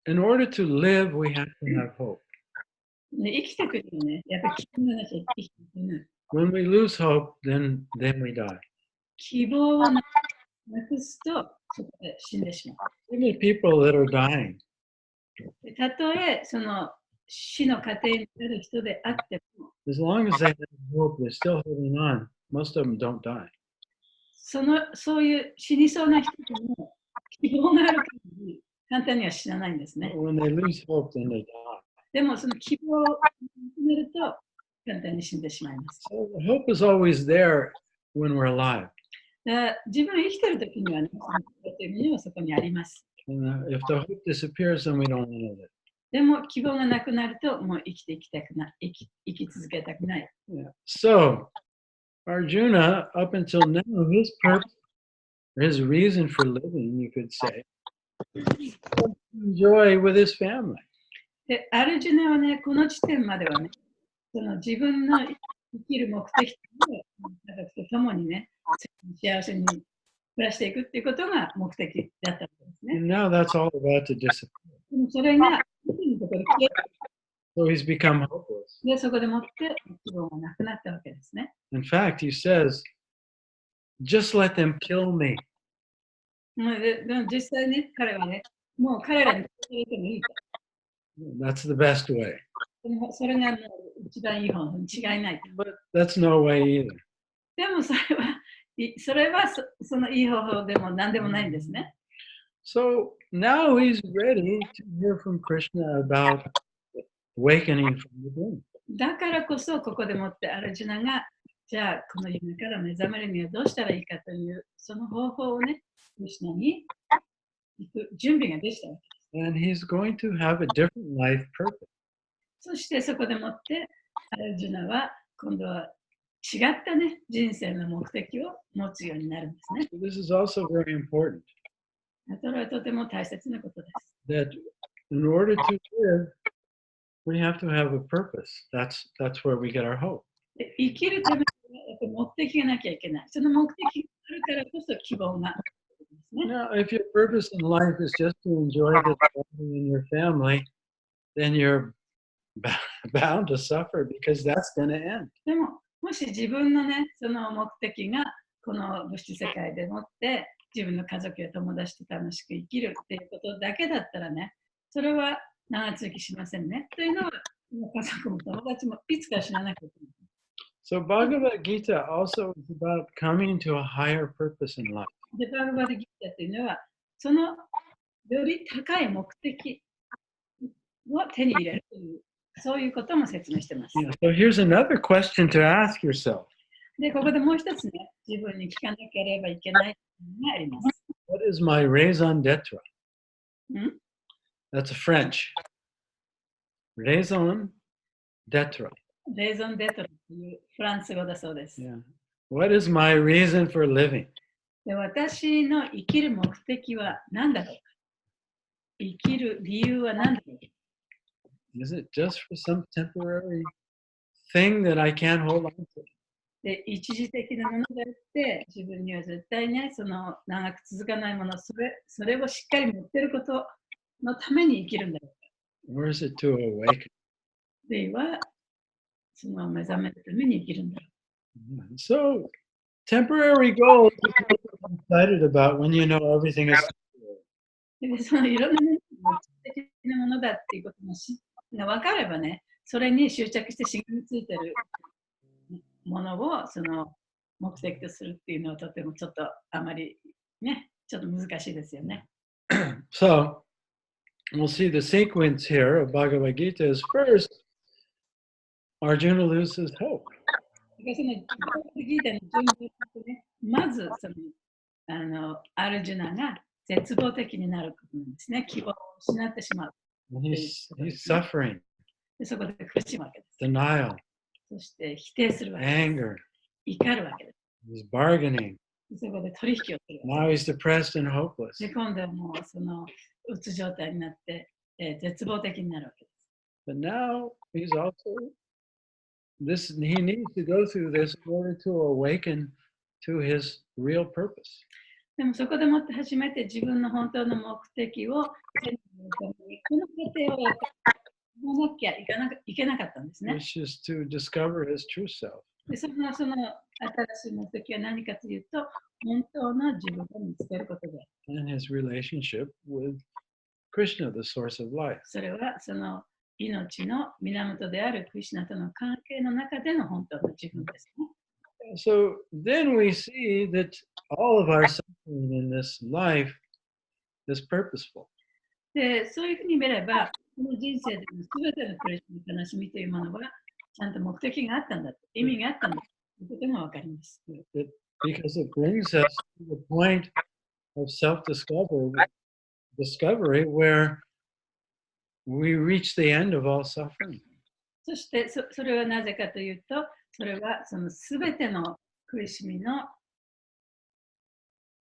in order to live, we have to have hope. ね、生きてくるとね、やっぱり希望がなきゃ生きていけない。When we lose hope, then we die. 希望をなくすと、そこで死んでしまう。Even the people that are dying, でたとえその死の過程になる人であっても、as long as they have hope, they're still holding on. Most of them don't die. そういう死にそうな人でも希望がある限り簡単には死なないんですね。 But when they lose hope, then they die. でもその希望をなくなると簡単に死んでしまいます。 So the hope is always there when we're alive. だから自分が生きてる時にはね、その希望というものはそこにあります。And if the hope disappears, then we don't want it. でも希望がなくなるともう生きていきたくない、生き続けたくない。Yeah. So Arjuna, up until now, his purpose, or his reason for living, you could say, was to enjoy with his family. で、アルジュナはね、この地点まではね、その自分の生きる目的と家族と共にね、幸せに暮らしていくっていうことが目的だったわけですね。And now that's all about to disappear. でもそれが、ところで消え So he's become hopeless. で、そこでもって希望がなくなったわけですね。 In fact, he says, just let them kill me. でも実際ね、彼はね、もう彼らに殺されてもいいと。 That's the best way. でもそれがもう一番いい方に違いないと。 But that's no way either. でもそれはそのいい方法でも何でもないんですね。 So now he's ready to hear from Krishna about awakening from the dream. だからこそここでもってアルジュナがじゃあこの夢から目覚めるにはどうしたらいいかというその方法をね、クリシュナに行く準備ができたわけです。 And he's going to have a different life purpose. そしてそこでもってアルジュナは今度は違ったね、人生の目的を持つようになるんですね。 So this is also very important それはとても大切なことです。 that in order to live, we have to have a purpose. That's where we get our hope. で生きるためにはやっぱり目的がなきゃいけない。その目的があるからこそ希望があるんですね。 Now, if your purpose in life is just to enjoy the family and your family, then you're bound to suffer because that's going to end. でも、もし自分のね、その目的がこの物質世界でもって自分の家族や友達と楽しく生きるっていうことだけだったらね、それは長続きしませんね。というのは、家族も友達もいつか死ななきゃいけない。 So Bhagavad Gita also is about coming to a higher purpose in life. で、バーバーギータっていうのは、そのより高い目的を手に入れるという、そういうことも説明してます。 Yeah, so here's another question to ask yourself. で、ここでもう一つね、自分に聞かなければいけないのがあります。 What is my raison d'etre? ん That's French. Raison d'etre. レーゾンデトロというフランス語だそうです。 Yeah. What is my reason for living? で、私の生きる目的は何だろうか。生きる理由は何だろうか。 Is it just for some temporary thing that I can't hold on to? で、一時的なものであって、自分には絶対ね、その長く続かないもの、それをしっかり持っていることのために生きるんだろうか。 Or is it to awaken? では、その目覚めるために生きるんだろ So, temporary goals you're excited about when you know everything is. う。で、そのいろんなね、一時的なものだっていうことが分かればね、それに執着してしがみついてるものをその目的とするっていうのはとてもちょっとあまりね、ちょっと難しいですよね。So, we'll see the sequence here of Bhagavad Gita is first, Arjuna loses hope. だからそのギータの順番とね、まずそのアルジュナが絶望的になることなんですね。希望を失ってしまう。 And he's suffering, でそこで苦しむわけです。 denial, そして否定するわけです。 anger. 怒るわけで He's bargaining. す。そこで取引をするわ Now け he's depressed and hopeless. です。で、今度はもうそのうつ状態になって、絶望的になるわけです。 But now he's also he needs to go through this in order to awaken to his real purpose. でもそこでもって初めて自分の本当の目的を手に入れるためにこのをやっぱり言わなきゃいけなかったんですね。which is to discover his true self. でその新しい目的は何かというと、本当の自分を見つけることで。And his relationship with Krishna, the source of life. それはその命の源であるクリシュナとの関係の中での本当の自分ですね。So then we see that all of our suffering in this life is purposeful. で、そういうふうに見れば、この人生での全ての苦しみ、悲しみというものは、ちゃんと目的があったんだ、意味があったんだということがわかります。Because it brings us to the point of self-discovery where we reach the end of all suffering. そしてそれはなぜかというと、それはその全ての苦しみの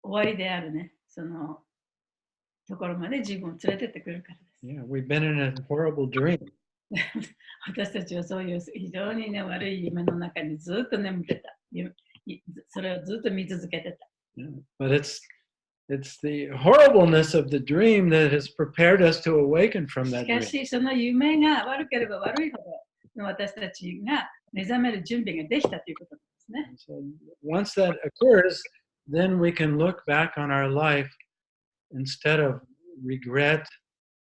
終わりであるね、そのところまで自分を連れてってくるからです。Yeah, we've been in a horrible dream. 私たちはそういう非常に、ね、悪い夢の中にずっと眠ってた。それをずっと見続けてた。Yeah, but it's the horribleness of the dream that has prepared us to awaken from that しか dream. し、その夢が悪ければ悪いほど、私たちが目覚める準備ができたということですね。So once that occurs, then we can look back on our life instead of regret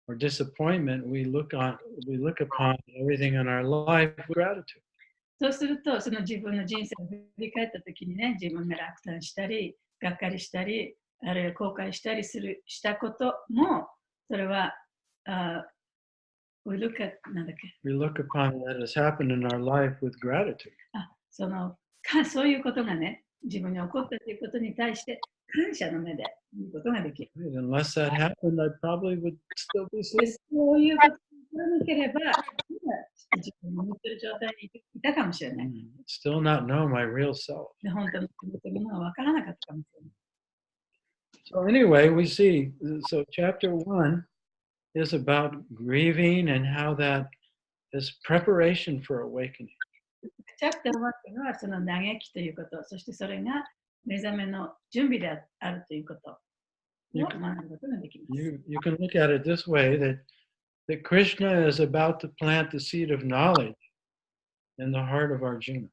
or disappointment. We look upon everything in our life with gratitude. そうすると、その自分の人生を振り返ったときにね、自分が落胆したり、がっかりしたり、あるいは後悔したりしたことも、それは、we look upon what has happened in our life with gratitude. そういうことがね、自分に起こったということに対して、感謝の目で見ることができる。Unless that happened, I probably would still be sleeping. そういうことがなければ、自分の持っている状態にいたかもしれない。Still not know my real self. 本当のものが分からなかったかもしれない。So anyway, we see, so chapter 1 is about grieving and how that is preparation for awakening. チャプター1というのはその嘆きということ、そしてそれが目覚めの準備であるということを学ぶことができます。You can look at it this way, that Krishna is about to plant the seed of knowledge in the heart of Arjuna.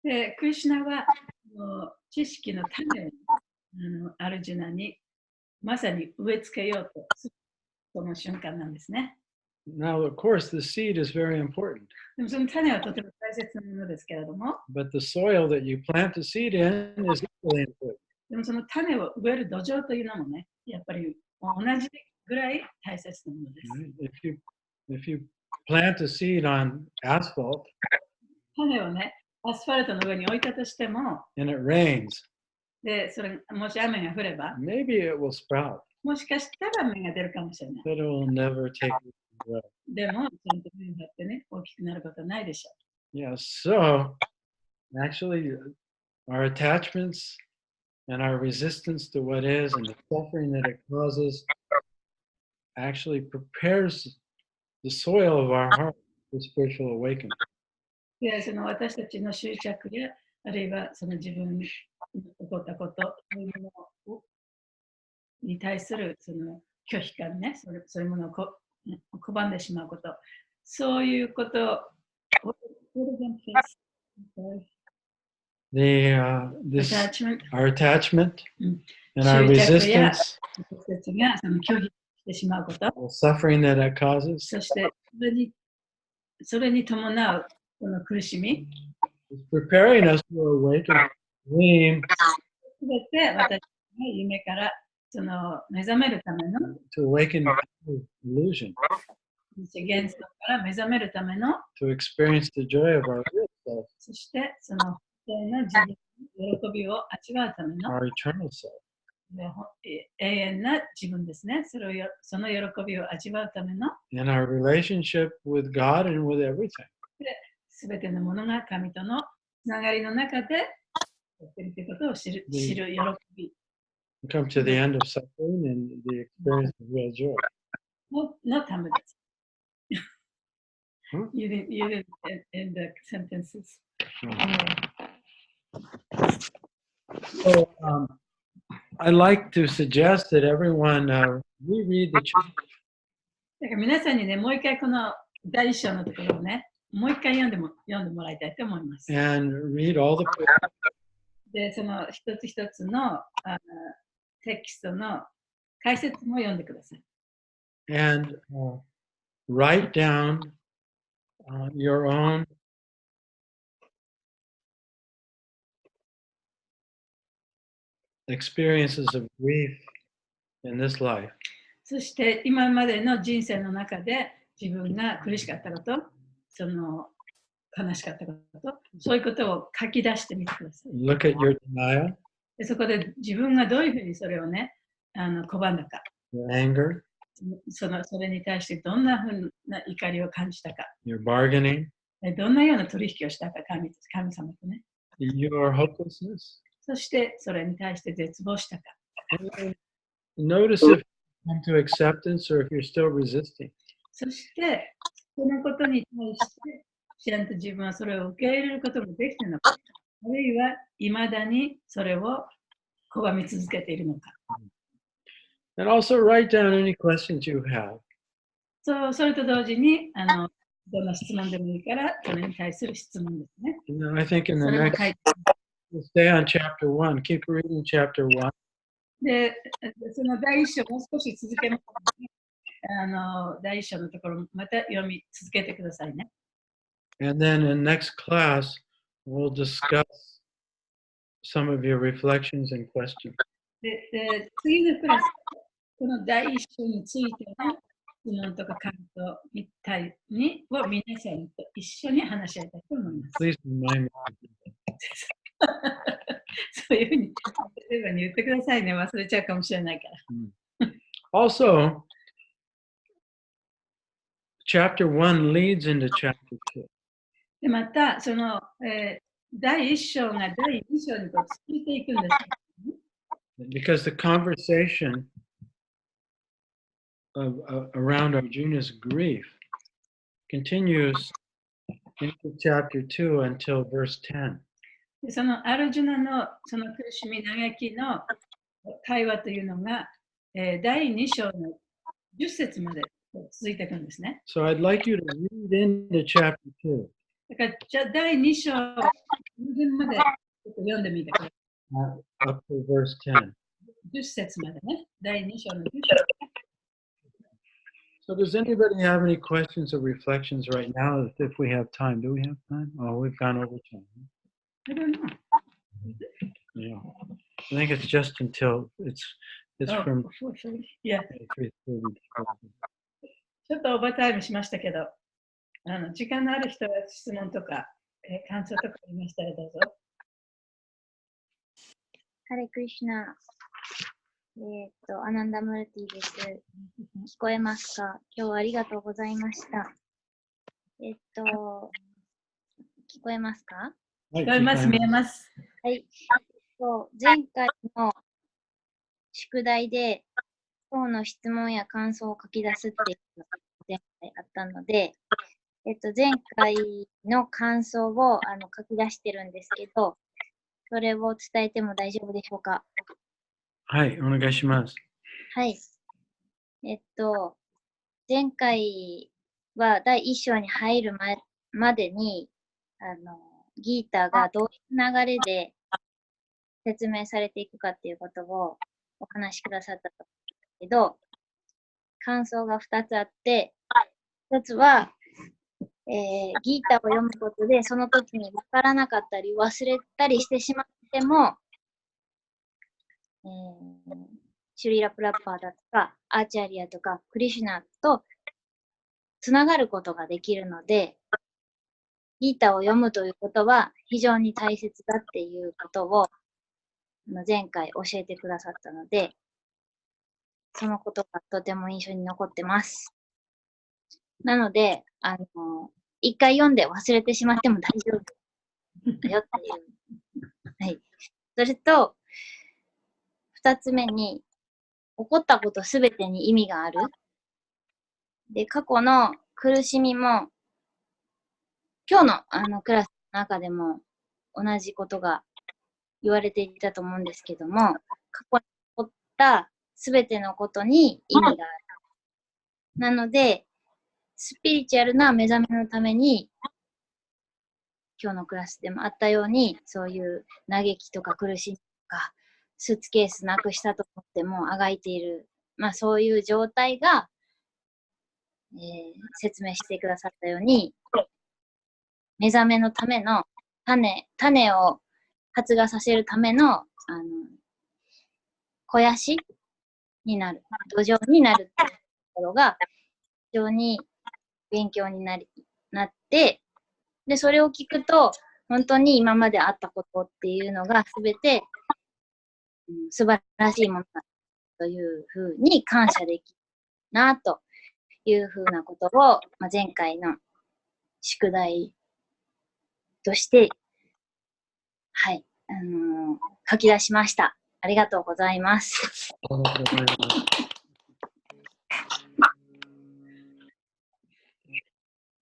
で、クリシュナは知識の種をアルジュナにまさに植え付けようとするその瞬間なんですね。Now, of course, the seed is very important. でもその種はとても大切なものですけれども、But the soil that you plant the seed in is equally important. でもその種を植える土壌というのもね、やっぱり同じぐらい大切なものです。If you plant a seed on asphalt, 種をね、アスファルトの上に置いたとしても、and it rains, で、もし雨が降れば、maybe it will sprout, もしかしたら芽が出るかもしれない。but it will never take root and grow. でも、ちゃんと芽が張ってね、大きくなることはないでしょう。Yeah, so actually, our attachments and our resistance to what is and the suffering that it causes actually prepares the soil of our heart for spiritual awakening. で、その私たちの執着や、あるいはその自分に起こったこと、そういうものに対するその拒否感ね、そういうものを拒んでしまうこと、そういうことを、our attachment and our resistance, 私たちがその拒否してしまうこと、the suffering that it causes, そしてそれに伴うこの苦しみ、is preparing us to awaken dream, すべて私たちの夢からその目覚めるための、to awaken illusion, 現像から目覚めるための、to experience the joy of our real self, そしてその本当の自分の喜びを味わうための our eternal self. 永遠な自分ですね。その喜びを味わうための And our relationship with God and with everything. すべてのものが神とのつながりの中でやっているということを知る喜び。Come to the end of suffering and the experience of real joy. のためです。You didn't end the sentences. So I'd like to suggest that everyone reread the chapter. だから皆さんにね、もう一回この第一章のところをね、もう一回読んでもらいたいと思います。and read all theで、その一つ一つのテキストの解説も読んでください。and write down your own experiences of grief in this life. そして今までの人生の中で自分が苦しかったこと、その悲しかったこと、そういうことを書き出してみてください。Look at your denial, でそこで自分がどういうふうにそれをね、拒んだか、your anger, それに対してどんなふうな怒りを感じたか、your bargaining, どんなような取引をしたか、神様とね。your hopelessness. そしてそれに対して絶望したか。And then notice if you come to acceptance or if you're still resisting. そしてそのことに対してちゃんと自分はそれを受け入れることができているのか、あるいは未だにそれを拒み続けているのか。And also write down any questions you have. それと同時にどんな質問でもいいからそれに対する質問ですね。I think in the それも next, 書いて stay on chapter 1. Keep reading chapter 1. で、その第一章もう少し続けますね。第一章のところまた読み続けてくださいね。And then in next class, we'll discuss some of your reflections and questions. で、次のクラス、この第一章についての質問とか感想みたいにを皆さんと一緒に話し合いたいと思います。Please remind me. そういうふうに例えばに言ってくださいね。忘れちゃうかもしれないから。Also, chapter 1 leads into chapter 2. でまた、その、第一章が第二章にこう続いていくんです。Because the conversation around Arjuna's grief continues into chapter 2 until verse 10. でそのアルジュナのその苦しみ嘆きの会話というのが、第2章の10節まで続いていくんですね。So I'd like you to read into chapter 2. だからじゃあ第2章まで読んでみてください。Up to verse 10. 10節までね。第2章の10節。So does anybody have any questions or reflections right now if we have time? Do we have time? Oh, we've gone over time. I don't know. Yeah. I think it's just until it's from いや、 3:30. ちょっとオーバータイムしましたけど、時間のある人は質問とか、感想とかありましたらどうぞ。ハレクリシュナ。アナンダムルティです。聞こえますか？今日はありがとうございました。聞こえますか？聞こえます、見えます。はい。前回の宿題で、今日の質問や感想を書き出すっていうのが前回あったので、前回の感想を書き出してるんですけど、それを伝えても大丈夫でしょうか？はい、お願いします。はい。前回は第1章に入るまでに、ギーターがどういう流れで説明されていくかっていうことをお話しくださったと思うんですけど、感想が2つあって、1つは、ギーターを読むことで、その時に分からなかったり忘れたりしてしまっても、シュリーラ・プラッパーだとか、アーチャリアとか、クリシュナとつながることができるので、ギーターを読むということは非常に大切だっていうことを前回教えてくださったので、そのことがとても印象に残ってます。なので、一回読んで忘れてしまっても大丈夫だよっていう。はい。それと、二つ目に、起こったことすべてに意味がある。で、過去の苦しみも、今日のクラスの中でも同じことが言われていたと思うんですけども、過去に起こったすべてのことに意味がある。なので、スピリチュアルな目覚めのために、今日のクラスでもあったように、そういう嘆きとか苦しみとか、スーツケースなくしたと思ってもあがいている、そういう状態が、説明してくださったように、目覚めのための種を発芽させるための、肥やしになる、土壌になるっていうところが非常に勉強になって、で、それを聞くと、本当に今まであったことっていうのが全て、素晴らしいものだというふうに感謝できるなというふうなことを、前回の宿題として、はい、書き出しました。ありがとうございます。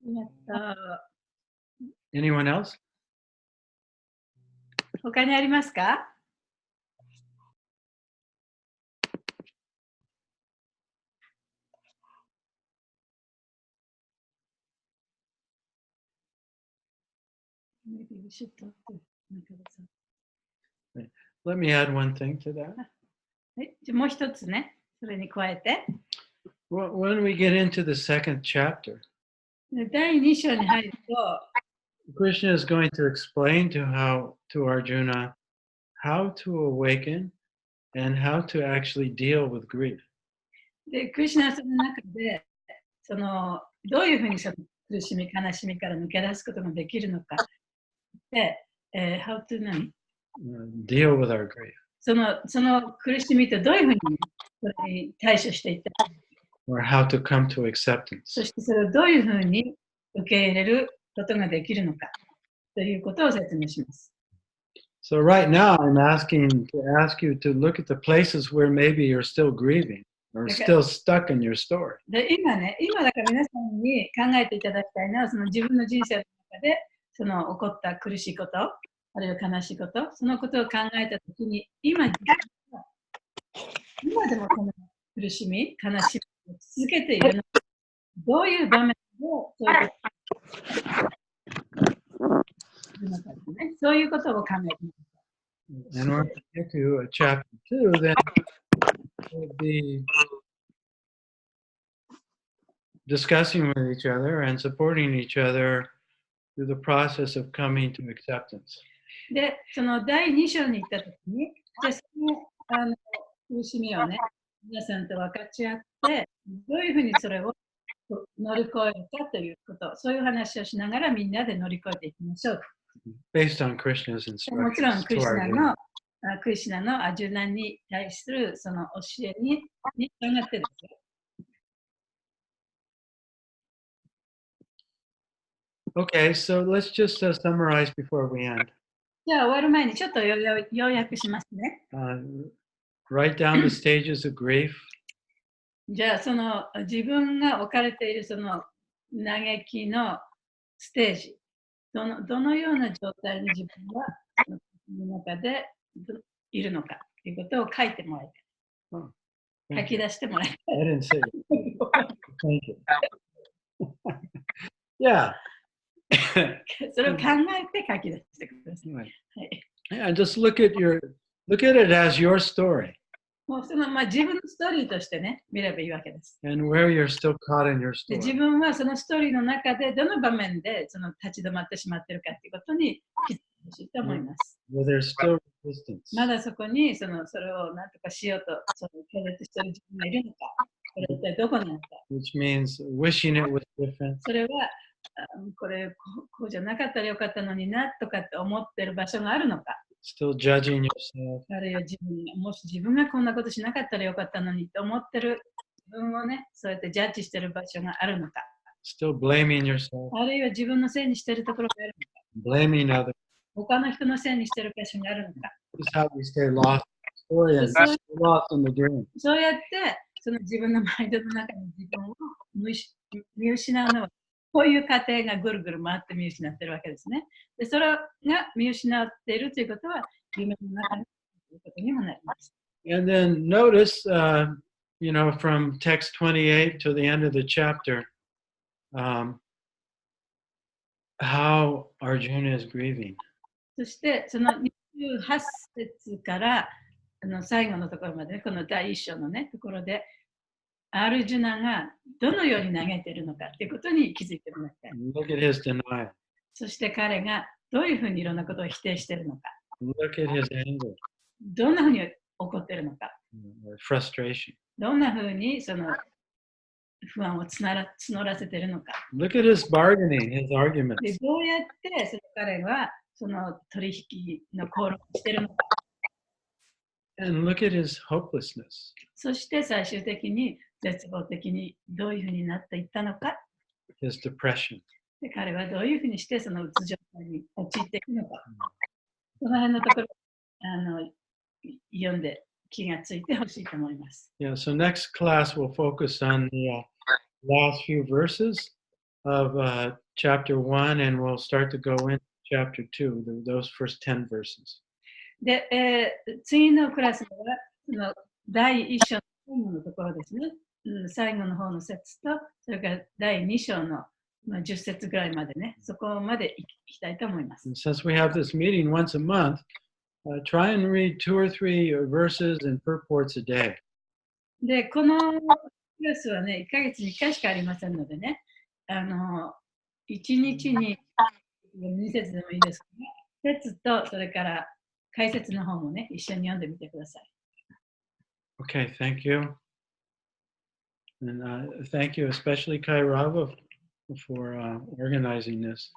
やった。Anyone else? 他にありますか？Let me add one thing to that. もう一つね、それに加えて。When we get into the second chapter, 第2章に入ると、Krishna is going to explain to Arjuna how to awaken and how to actually deal with grief. で、クリシュナはその中で、どういうふうにその苦しみ、悲しみから抜け出すことができるのか。で、how to 何？deal with our grief. その苦しみとどういうふうにそれに対処していったか。Or how to come to acceptance. そしてそれをどういうふうに受け入れることができるのかということを説明します。So right now I'm asking you to look at the places where maybe you're still grieving or still stuck in your story. で今だから皆さんに考えていただきたいのは、その自分の人生の中で起こった苦しいこと、あるいは悲しいこと、そのことを考えたときに、今でもこの苦しみ、悲しみを続けているのか、どういう場面でそういうことね、そういうことを考えてみます。In order to get to chapter 2, then we'll be discussing with each other and supporting each other through the process of coming to acceptance. で、その第2章に行ったときに、じゃあその苦しみをね、皆さんと分かち合って、どういうふうにそれを乗り越えるかということ、そういう話をしながらみんなで乗り越えていきましょう。Based on Krishna's もちろん instructions ク to リシ our ナ Lord. クリシナのアジュナに対するその教えに従ってですよ。Okay, so let's just summarize before we end. じゃあ終わる前にちょっと要約しますね。Write down the stages of grief. じゃあその自分が置かれているその嘆きのステージ、どのような状態に自分はその中でいるのかということを書いてもらいたい。書き出してもらいたい。I didn't say it. Thank you. Yeah. それを考えて書き出してください。Right. はい、And just look at it as your story. もう自分のストーリーとしてね、見ればいいわけです。And where you're still caught in your で story. 自分はそのストーリーの中でどの場面で立ち止まってしまっているかということに気づいてほしいと思います。Where there's still resistance. まだそこにそれを何とかしようと拒絶している自分がいるのか、これは一体どこなのか。Which means wishing it was different. それはこうじゃなかったらよかったのになとかって思っている場所があるのか。Still judging yourself. あるいはもし自分がこんなことしなかったらよかったのにと思ってる自分をね、そうやってジャッジしている場所があるのか。Still blaming yourself. あるいは自分のせいにしているところがあるのか。Blaming others. 他の人のせいにしている場所があるのか。This is how we stay lost in the story and lost in the dream. そうやってその自分のマインドの中に自分を見失うのは、こういう過程がぐるぐる回って見失っているわけですね。で、それが見失っているということは、夢の中にということにもなります。And then notice from text 28 to the end of the chapter, how Arjuna is grieving. そしてその28節から最後のところまで、ね、この第1章の、ね、ところでアルジュナがどのように嘆いているのかということに気づいてもらいたい。Look at his denial. そして彼がどういうふうにいろんなことを否定しているのか。Look at his anger. どんなふうに怒っているのか。Or frustration. どんなふうにその不安を募らせているのか。Look at his bargaining, his arguments. でどうやってその彼はその取引の口論をしているのか。And look at his hopelessness. そして最終的に絶望的にどういうふうになっていったのか。His depression. で彼はどういうふうにしてそのうつ状態に陥っていくのか。その辺のところ読んで気がついてほしいと思います。Yeah, so next class we'll focus on the last few verses of chapter 1 and we'll start to go into chapter 2, those first 10 verses. で、次のクラスではその第1章の最後のところですね。最後の方の節と、それから第2章の10節ぐらいまでね、そこまで行きたいと思います。And since we have this meeting once a month, try and read 2 or 3 verses and purports a day. で、このクラスはね、1ヶ月に1回しかありませんのでね、1日に2節でもいいですけど、節とそれから解説の方もね、一緒に読んでみてください。Okay, thank you. And thank you especially Kairava for organizing this.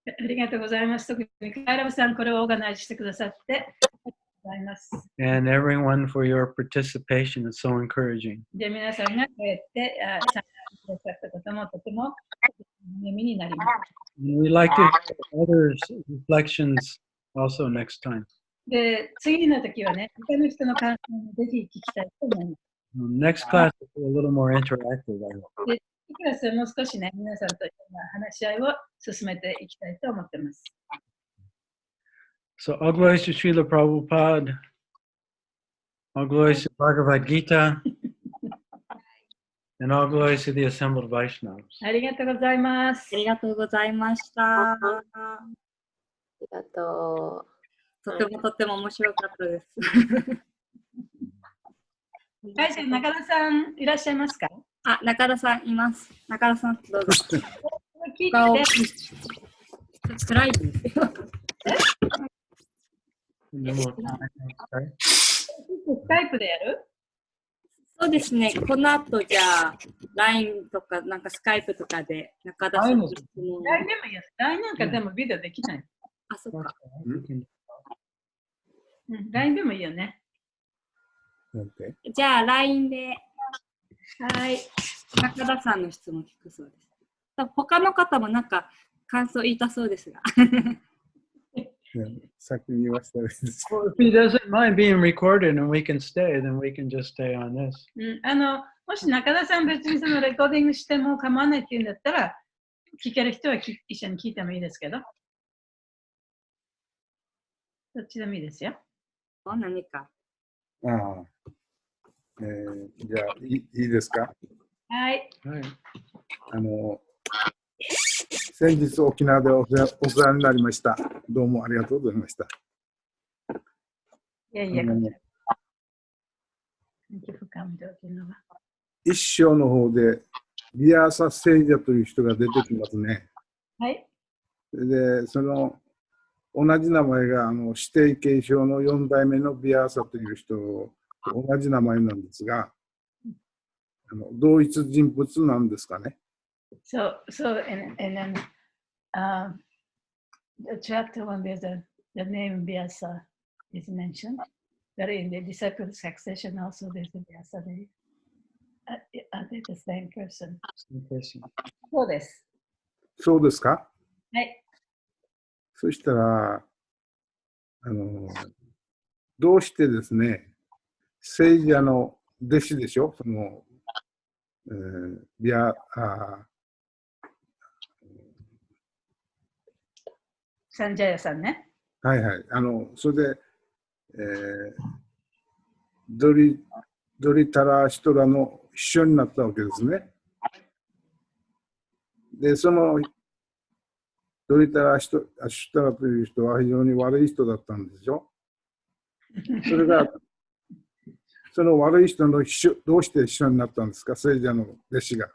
ありがとうございます。特にカイラブさん、これをオーガナイズしてくださってありがとうございます。And everyone for your participation. It's so encouraging. で、皆さんがこうやって参加してくださったこともとても励みになります。And we'd like to hear others' reflections also next time. で、次の時はね、他の人の感想もぜひ聞きたいと思います。Next class will be a little more interactive, I hope. で、クラスはもう少しね、皆さんと話し合いを進めていきたいと思っています。So, all glories to Srila Prabhupada, all glories to Bhagavad Gita, and all glories to the assembled Vaishnavas. ありがとうございます。ありがとうございました。ありがととても面白かったです。はい、じゃあ中田さんいらっしゃいますか？あ、中田さんいます。中田さん、どうぞ。聞いてつらい。スカイプでやる？そうですね。この後じゃあ、LINE とか、なんかスカイプとかで中田さんの質問。LINE でもいいよ。LINE なんかでもビデオできない。あ、そっか。LINE でもいいよね。じゃあ、LINE で、はい。中田さんの質問聞くそうです。他の方もなんか感想言いたそうですが。先に言わせたらいいですか。Well, if he doesn't mind being recorded and we can stay, then we can just stay on this. もし中田さん別にそのレコーディングしても構わないっていうんだったら、聞ける人は一緒に聞いてもいいですけど。どっちでもいいですよ。何か。じゃあいいですか。はい。先日沖縄でお世話になりました。どうもありがとうございました。いやいや、一章の方でリアーサ聖者という人が出てきますね。はい。で、その同じ名前が指定継承の4代目のビアーサという人と同じ名前なんですが、同一人物なんですかね。So in the chapter one, there's the name Vyasa is mentioned. But in the disciple succession also there's a Vyasa. Are they the same person? Same person. そうです。そうですか。はい。そしたら、どうしてですね、聖者の弟子でしょ、その、サンジャヤさんね。はいはい。それで、ドリドリタラシトラの秘書になったわけですね。で、そのドリタラシトラという人は非常に悪い人だったんでしょ。それが、その悪い人の秘書、どうして秘書になったんですか、聖者の弟子が。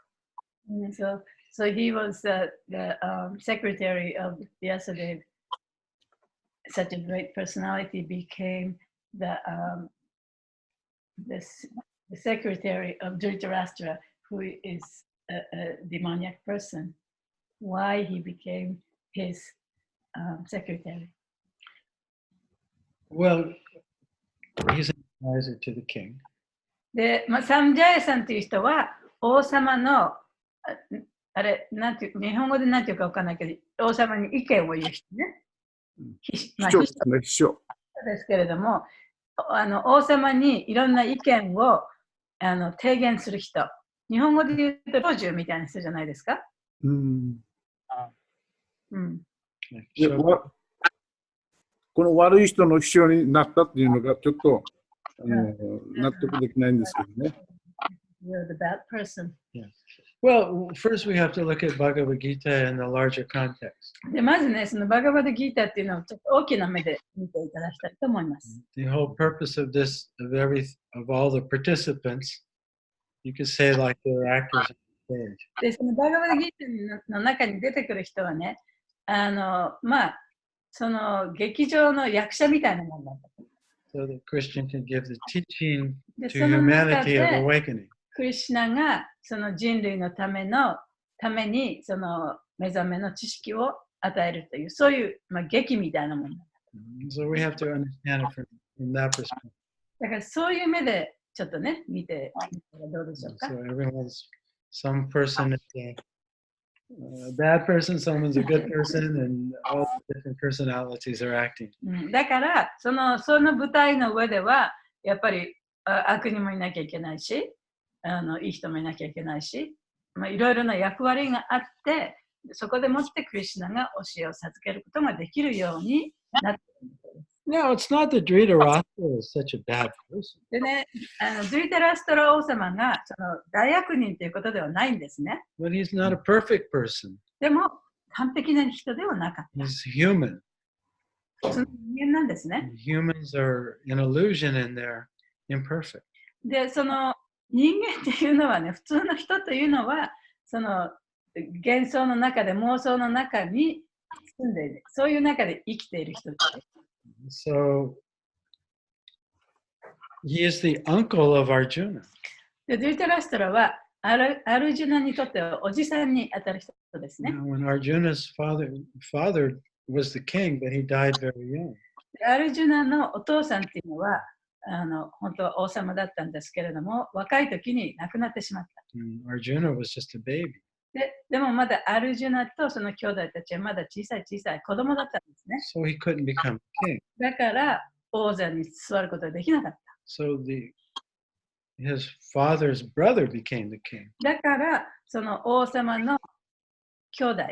So he was the secretary of Vyasadeva. Such a great personality became the secretary of Dhritarashtra, who is a demoniac person. Why he became his secretary? Well, he's an advisor to the king. で、サムジャヤさんという人は王様のあれなんて日本語でなんていうかわからないけど、王様に意見を言う人ね。秘書ですね、秘書。ですけれども、王様にいろんな意見を提言する人。日本語で言うと老中みたいな人じゃないですか。この悪い人の秘書になったっていうのがちょっと納得できないんですけどね。You're the bad person. Yeah. Well, first we have to look at Bhagavad Gita in the larger context. でまずね、そのバガバドギータっていうのをちょっと大きな目で見ていただきたいと思います。The whole purpose of this, of all the participants, you could say like they're actors on stage. で、そのバガバドギータの中に出てくる人はね、その劇場の役者みたいなもんだった。So that Krishna can give the teaching で、 to その中 humanity of で awakening. クリシュナがその人類のためにその目覚めの知識を与えるという、そういう、劇みたいなもの。So we have to understand it from that perspective. だからそういう目でちょっとね、見てどうでしょうか。So everyone's, some person is a bad person, someone's a good person, and all the different personalities are acting. だからその舞台の上ではやっぱり悪人もいなきゃいけないし、いい人もいなきゃいけないし、いろいろな役割があって、そこでもってクリシュナが教えを授けることができるようになっているんです。No, it's not that Dhritarashtra is such a bad person. でね、ドゥリタラストラ王様がその大悪人ということではないんですね。But he's not a perfect person. でも、完璧な人ではなかった。He's human. 普通の人間なんですね。Humans are an illusion and they're imperfect. で、その人間っていうのはね、普通の人というのは、その幻想の中で妄想の中に住んでいる。そういう中で生きている人です。So he is the uncle of Arjuna. で、ドゥリタラストラはアルジュナにとってはおじさんに当たる人ですね。Now, when Arjuna's father was the king, but he died very young. アルジュナのお父さんっていうのは本当は王様だったんですけれども、若い時に亡くなってしまった。Arjuna was just a baby. でもまだアルジュナとその兄弟たちはまだ小さい子供だったんですね。So he couldn't become king. だから王座に座ることができなかった。So his father's brother became the king. だからその王様の兄弟、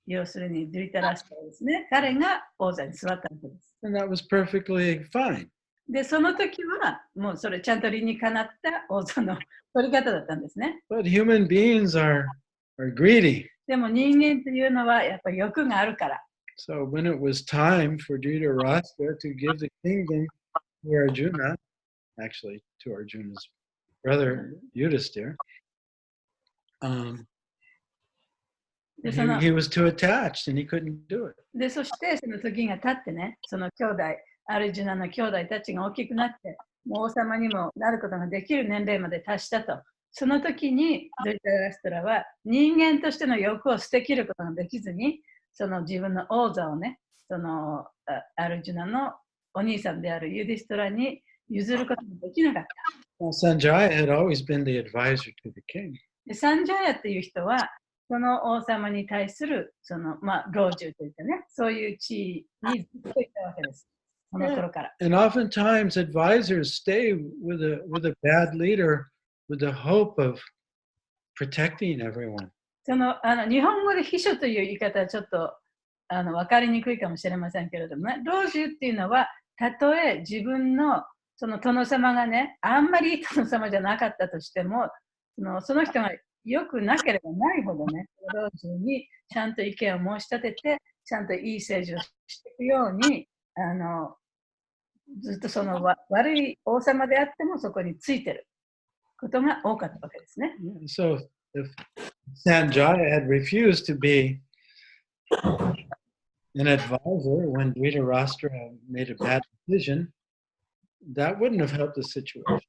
要するにドゥリタラストですね。彼が王座に座ったわけです。And that was perfectly fine. で、その時はもうそれちゃんと理にかなった王座の取り方だったんですね。But human beings are greedy. でも人間というのはやっぱり欲があるから。So when it was time for Dhritarashtra to give the kingdom to Arjuna, actually to Arjuna's brother Yudhisthira, he was too attached and he couldn't do it. で、そしてその時が経ってね、その兄弟、アルジュナの兄弟たちが大きくなって、もう王様にもなることができる年齢まで達したと。その時にドゥリタラストラは人間としての欲を捨てきることができずに、その自分の王座をね、そのアルジュナのお兄さんであるユディストラに譲ることができなかった。Well, Sanjaya had always been the advisor to the king. でサンジャヤっていう人は、その王様に対するその、老中といってね、そういう地位にずっといたわけです。その頃から。And oftentimes advisors stay with a bad leader with the hope of protecting everyone. その日本語で秘書という言い方はちょっと分かりにくいかもしれませんけれどもね、老中っていうのはたとえ自分のその殿様がね、あんまりいい殿様じゃなかったとしても、その人が良くなければないほどね、老中にちゃんと意見を申し立てて、ちゃんといい政治をしていくように、ずっとその悪い王様であってもそこについてることが多かったわけですね。So if Sanjaya had refused to be an advisor when Dhritarashtra made a bad decision, that wouldn't have helped the situation.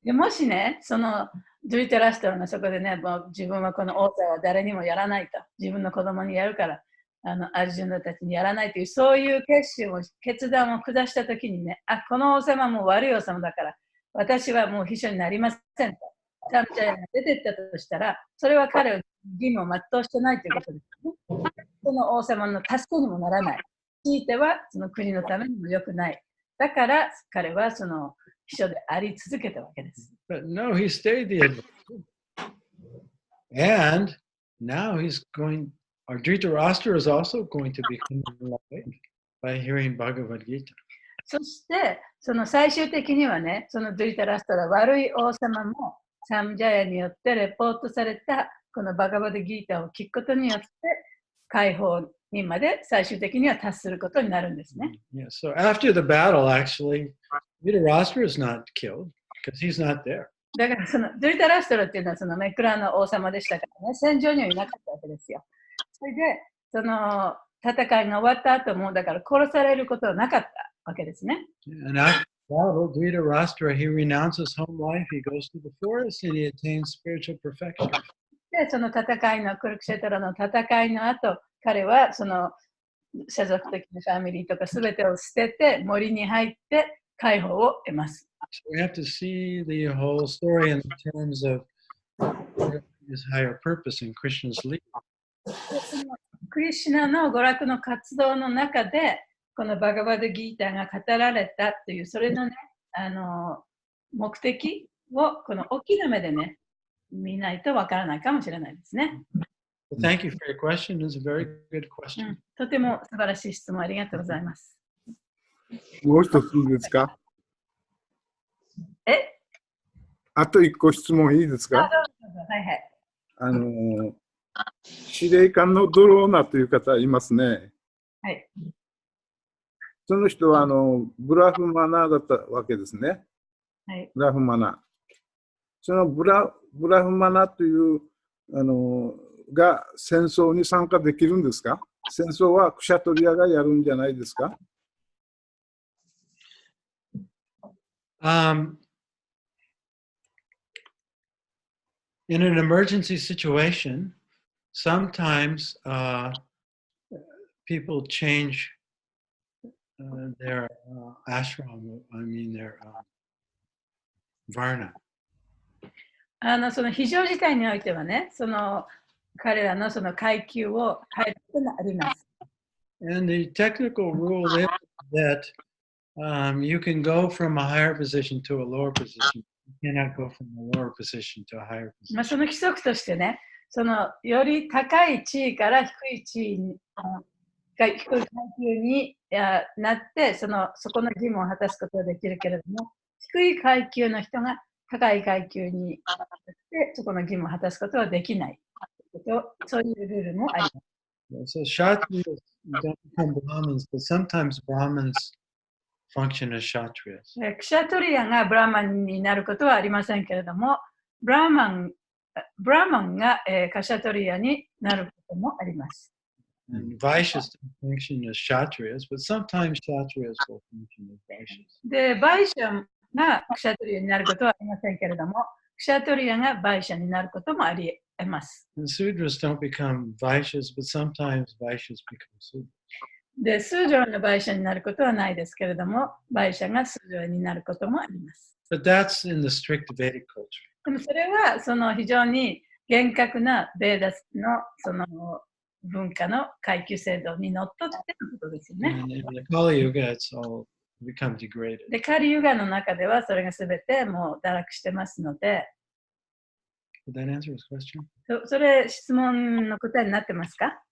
でもしね、そのドゥリタラストラがそこでね、もう自分はこの王座は誰にもやらないと、自分の子供にやるから、アルジュナたちにやらないという、そういう決断を下したときにね、この王様も悪い王様だから、私はもう秘書になりませんと。サムジャヤが出てったとしたら、それは彼は義務を全うしてないということですね。その王様の助けにもならない。ひいてはその国のためにも良くない。だから彼はその秘書であり続けたわけです。But no, he stayed the advisor. And now he's going, or Dhritarashtra is also going to become enlightened by hearing Bhagavad Gita. そして、その最終的にはね、そのドゥリタラストラ、悪い王様もサムジャヤによってレポートされたこのバガバドギータを聞くことによって解放にまで最終的には達することになるんですね。Yeah, so after the battle, actually, Dhritarashtra is not killed because he's not there. だからそのドゥリタラストラっていうのはそのメクラの王様でしたからね、戦場にはいなかったわけですよ。それで、その戦いが終わった後も、だから殺されることはなかったわけですね。And after the battle, Dhritarashtra, he renounces home life, he goes to the forest, and he attains spiritual perfection. で、その戦いの、クルクシェトラの戦いの後、彼はその所属的なファミリーとかすべてを捨てて森に入って解放を得ます。So we have to see the whole story in terms of his higher purpose in Krishna's lead. クリシュナの娯楽の活動の中で、このバガバドギーターが語られたという、それのね、目的をこの大きな目でね、見ないとわからないかもしれないですね。Thank you for your question. It's a very good question. とても素晴らしい質問ありがとうございます。もう一ついいですか？あと一個質問いいですか？はいはい。司令官のドローナという方いますね。はい。その人はブラフマナーだったわけですね。はい。ブラフマナー。そのブラフマナーというが戦争に参加できるんですか？戦争はクシャトリアがやるんじゃないですか？In an emergency situation, sometimes people change their ashram, I mean their varna. その非常事態においてはね、その彼らのその階級を変えることがあります。And the technical rule is that you can go from a higher position to a lower position. You cannot go from a lower position to a higher position. その規則としてね、そのより高い地位から低い地位に、低い階級になって、そこの義務を果たすことができるけれども、低い階級の人が高い階級になって、そこの義務を果たすことはできない。そういうルールもあります。So Kshatriyas don't become Brahmins, but sometimes Brahmins function as Kshatriyas. クシャトリアがブラマンになることはありませんけれども、ブラマンがカシャトリアになることもあります。And Vaishyas don't function as Kshatriyas, but sometimes Kshatriyas will function as Vaishyas. で、バイシャがクシャトリアになることはありませんけれども、クシャトリアがバイシャになることもあります。And Sudras don't become Vaishyas, but sometimes Vaishyas become Sudras. で、スージョラのバイシャになることはないですけれども、バイシャがスージョラになることもあります。But that's in the strict Vedic culture. でもそれはその非常に厳格なベーダスのその文化の階級制度にのっとってのことですよね。And in the Kali Yuga, it's all become degraded. で、カリユガの中ではそれがすべてもう堕落してますので、Did that answer his question? それ質問の答えになってますか？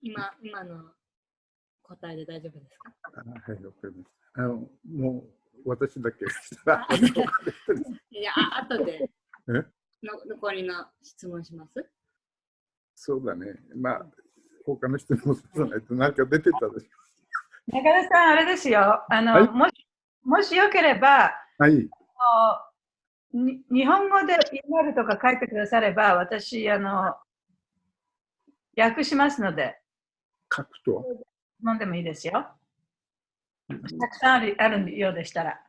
今の答えで大丈夫ですか？はい、わかりました。もう私だけしたら。いや、後でえ残りの質問します。そうだね。まあ、他の人にもそうないとなんか出てたでし中田さん、あれですよ。はいもしよければ、ょ。はい。日本語で E メールとか書いてくだされば、私、訳しますので、書くと。飲んでもいいですよ。たくさんあるようでしたら。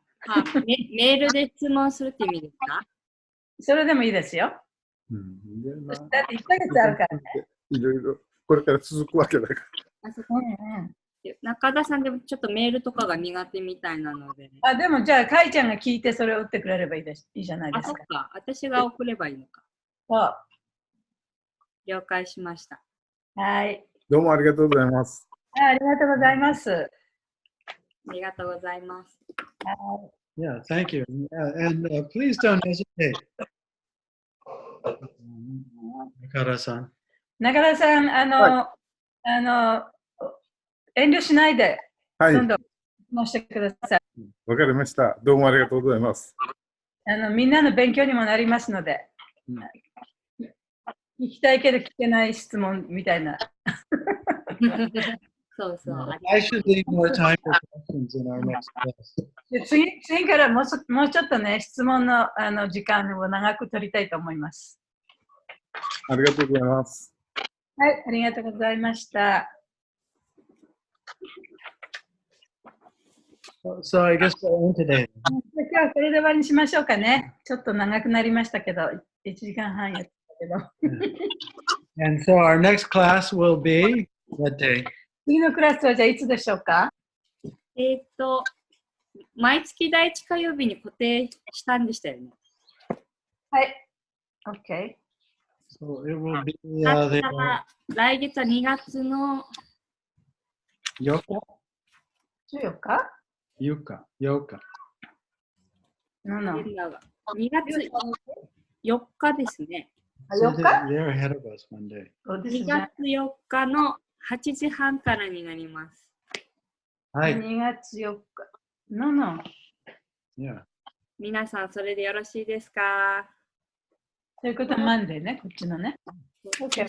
メールで質問するって意味ですか？それでもいいですよ。でだって1ヶ月あるからね。いろいろ、これから続くわけだから。中田さんでもちょっとメールとかが苦手みたいなので。でもじゃあ、かいちゃんが聞いてそれを打ってくれればいいじゃないですか。そっか。私が送ればいいのか。そう。了解しました。はい。どうもありがとうございます。ありがとうございます。ありがとうございます。Yeah, thank you. And please don't hesitate. 中田さん。中田さん、遠慮しないで、はい。どんどん質問してください。わかりました。どうもありがとうございます。みんなの勉強にもなりますので、聞きたいけど聞けない質問みたいな。そうそう。I should leave more time for questions in our next class. で次からもうちょっとね、質問の時間を長く取りたいと思います。ありがとうございます。はい、ありがとうございました。So I guess we'll end today. 今日はこれで終わりにしましょうかね。ちょっと長くなりましたけど、1時間半やったけど。And so our next class will be what day? 次のクラスはじゃあいつでしょうか？毎月第一火曜日に固定したんでしたよね。はい。OK。So it will be 来月は2月の8日14日 ?8日。2月4日ですね。So 4日 they're ahead of us one day. 2月4日の8時半からになります。はい。2月4日。Yeah. 皆さん、それでよろしいですか？ということはマンデーね、こっちのね。OK。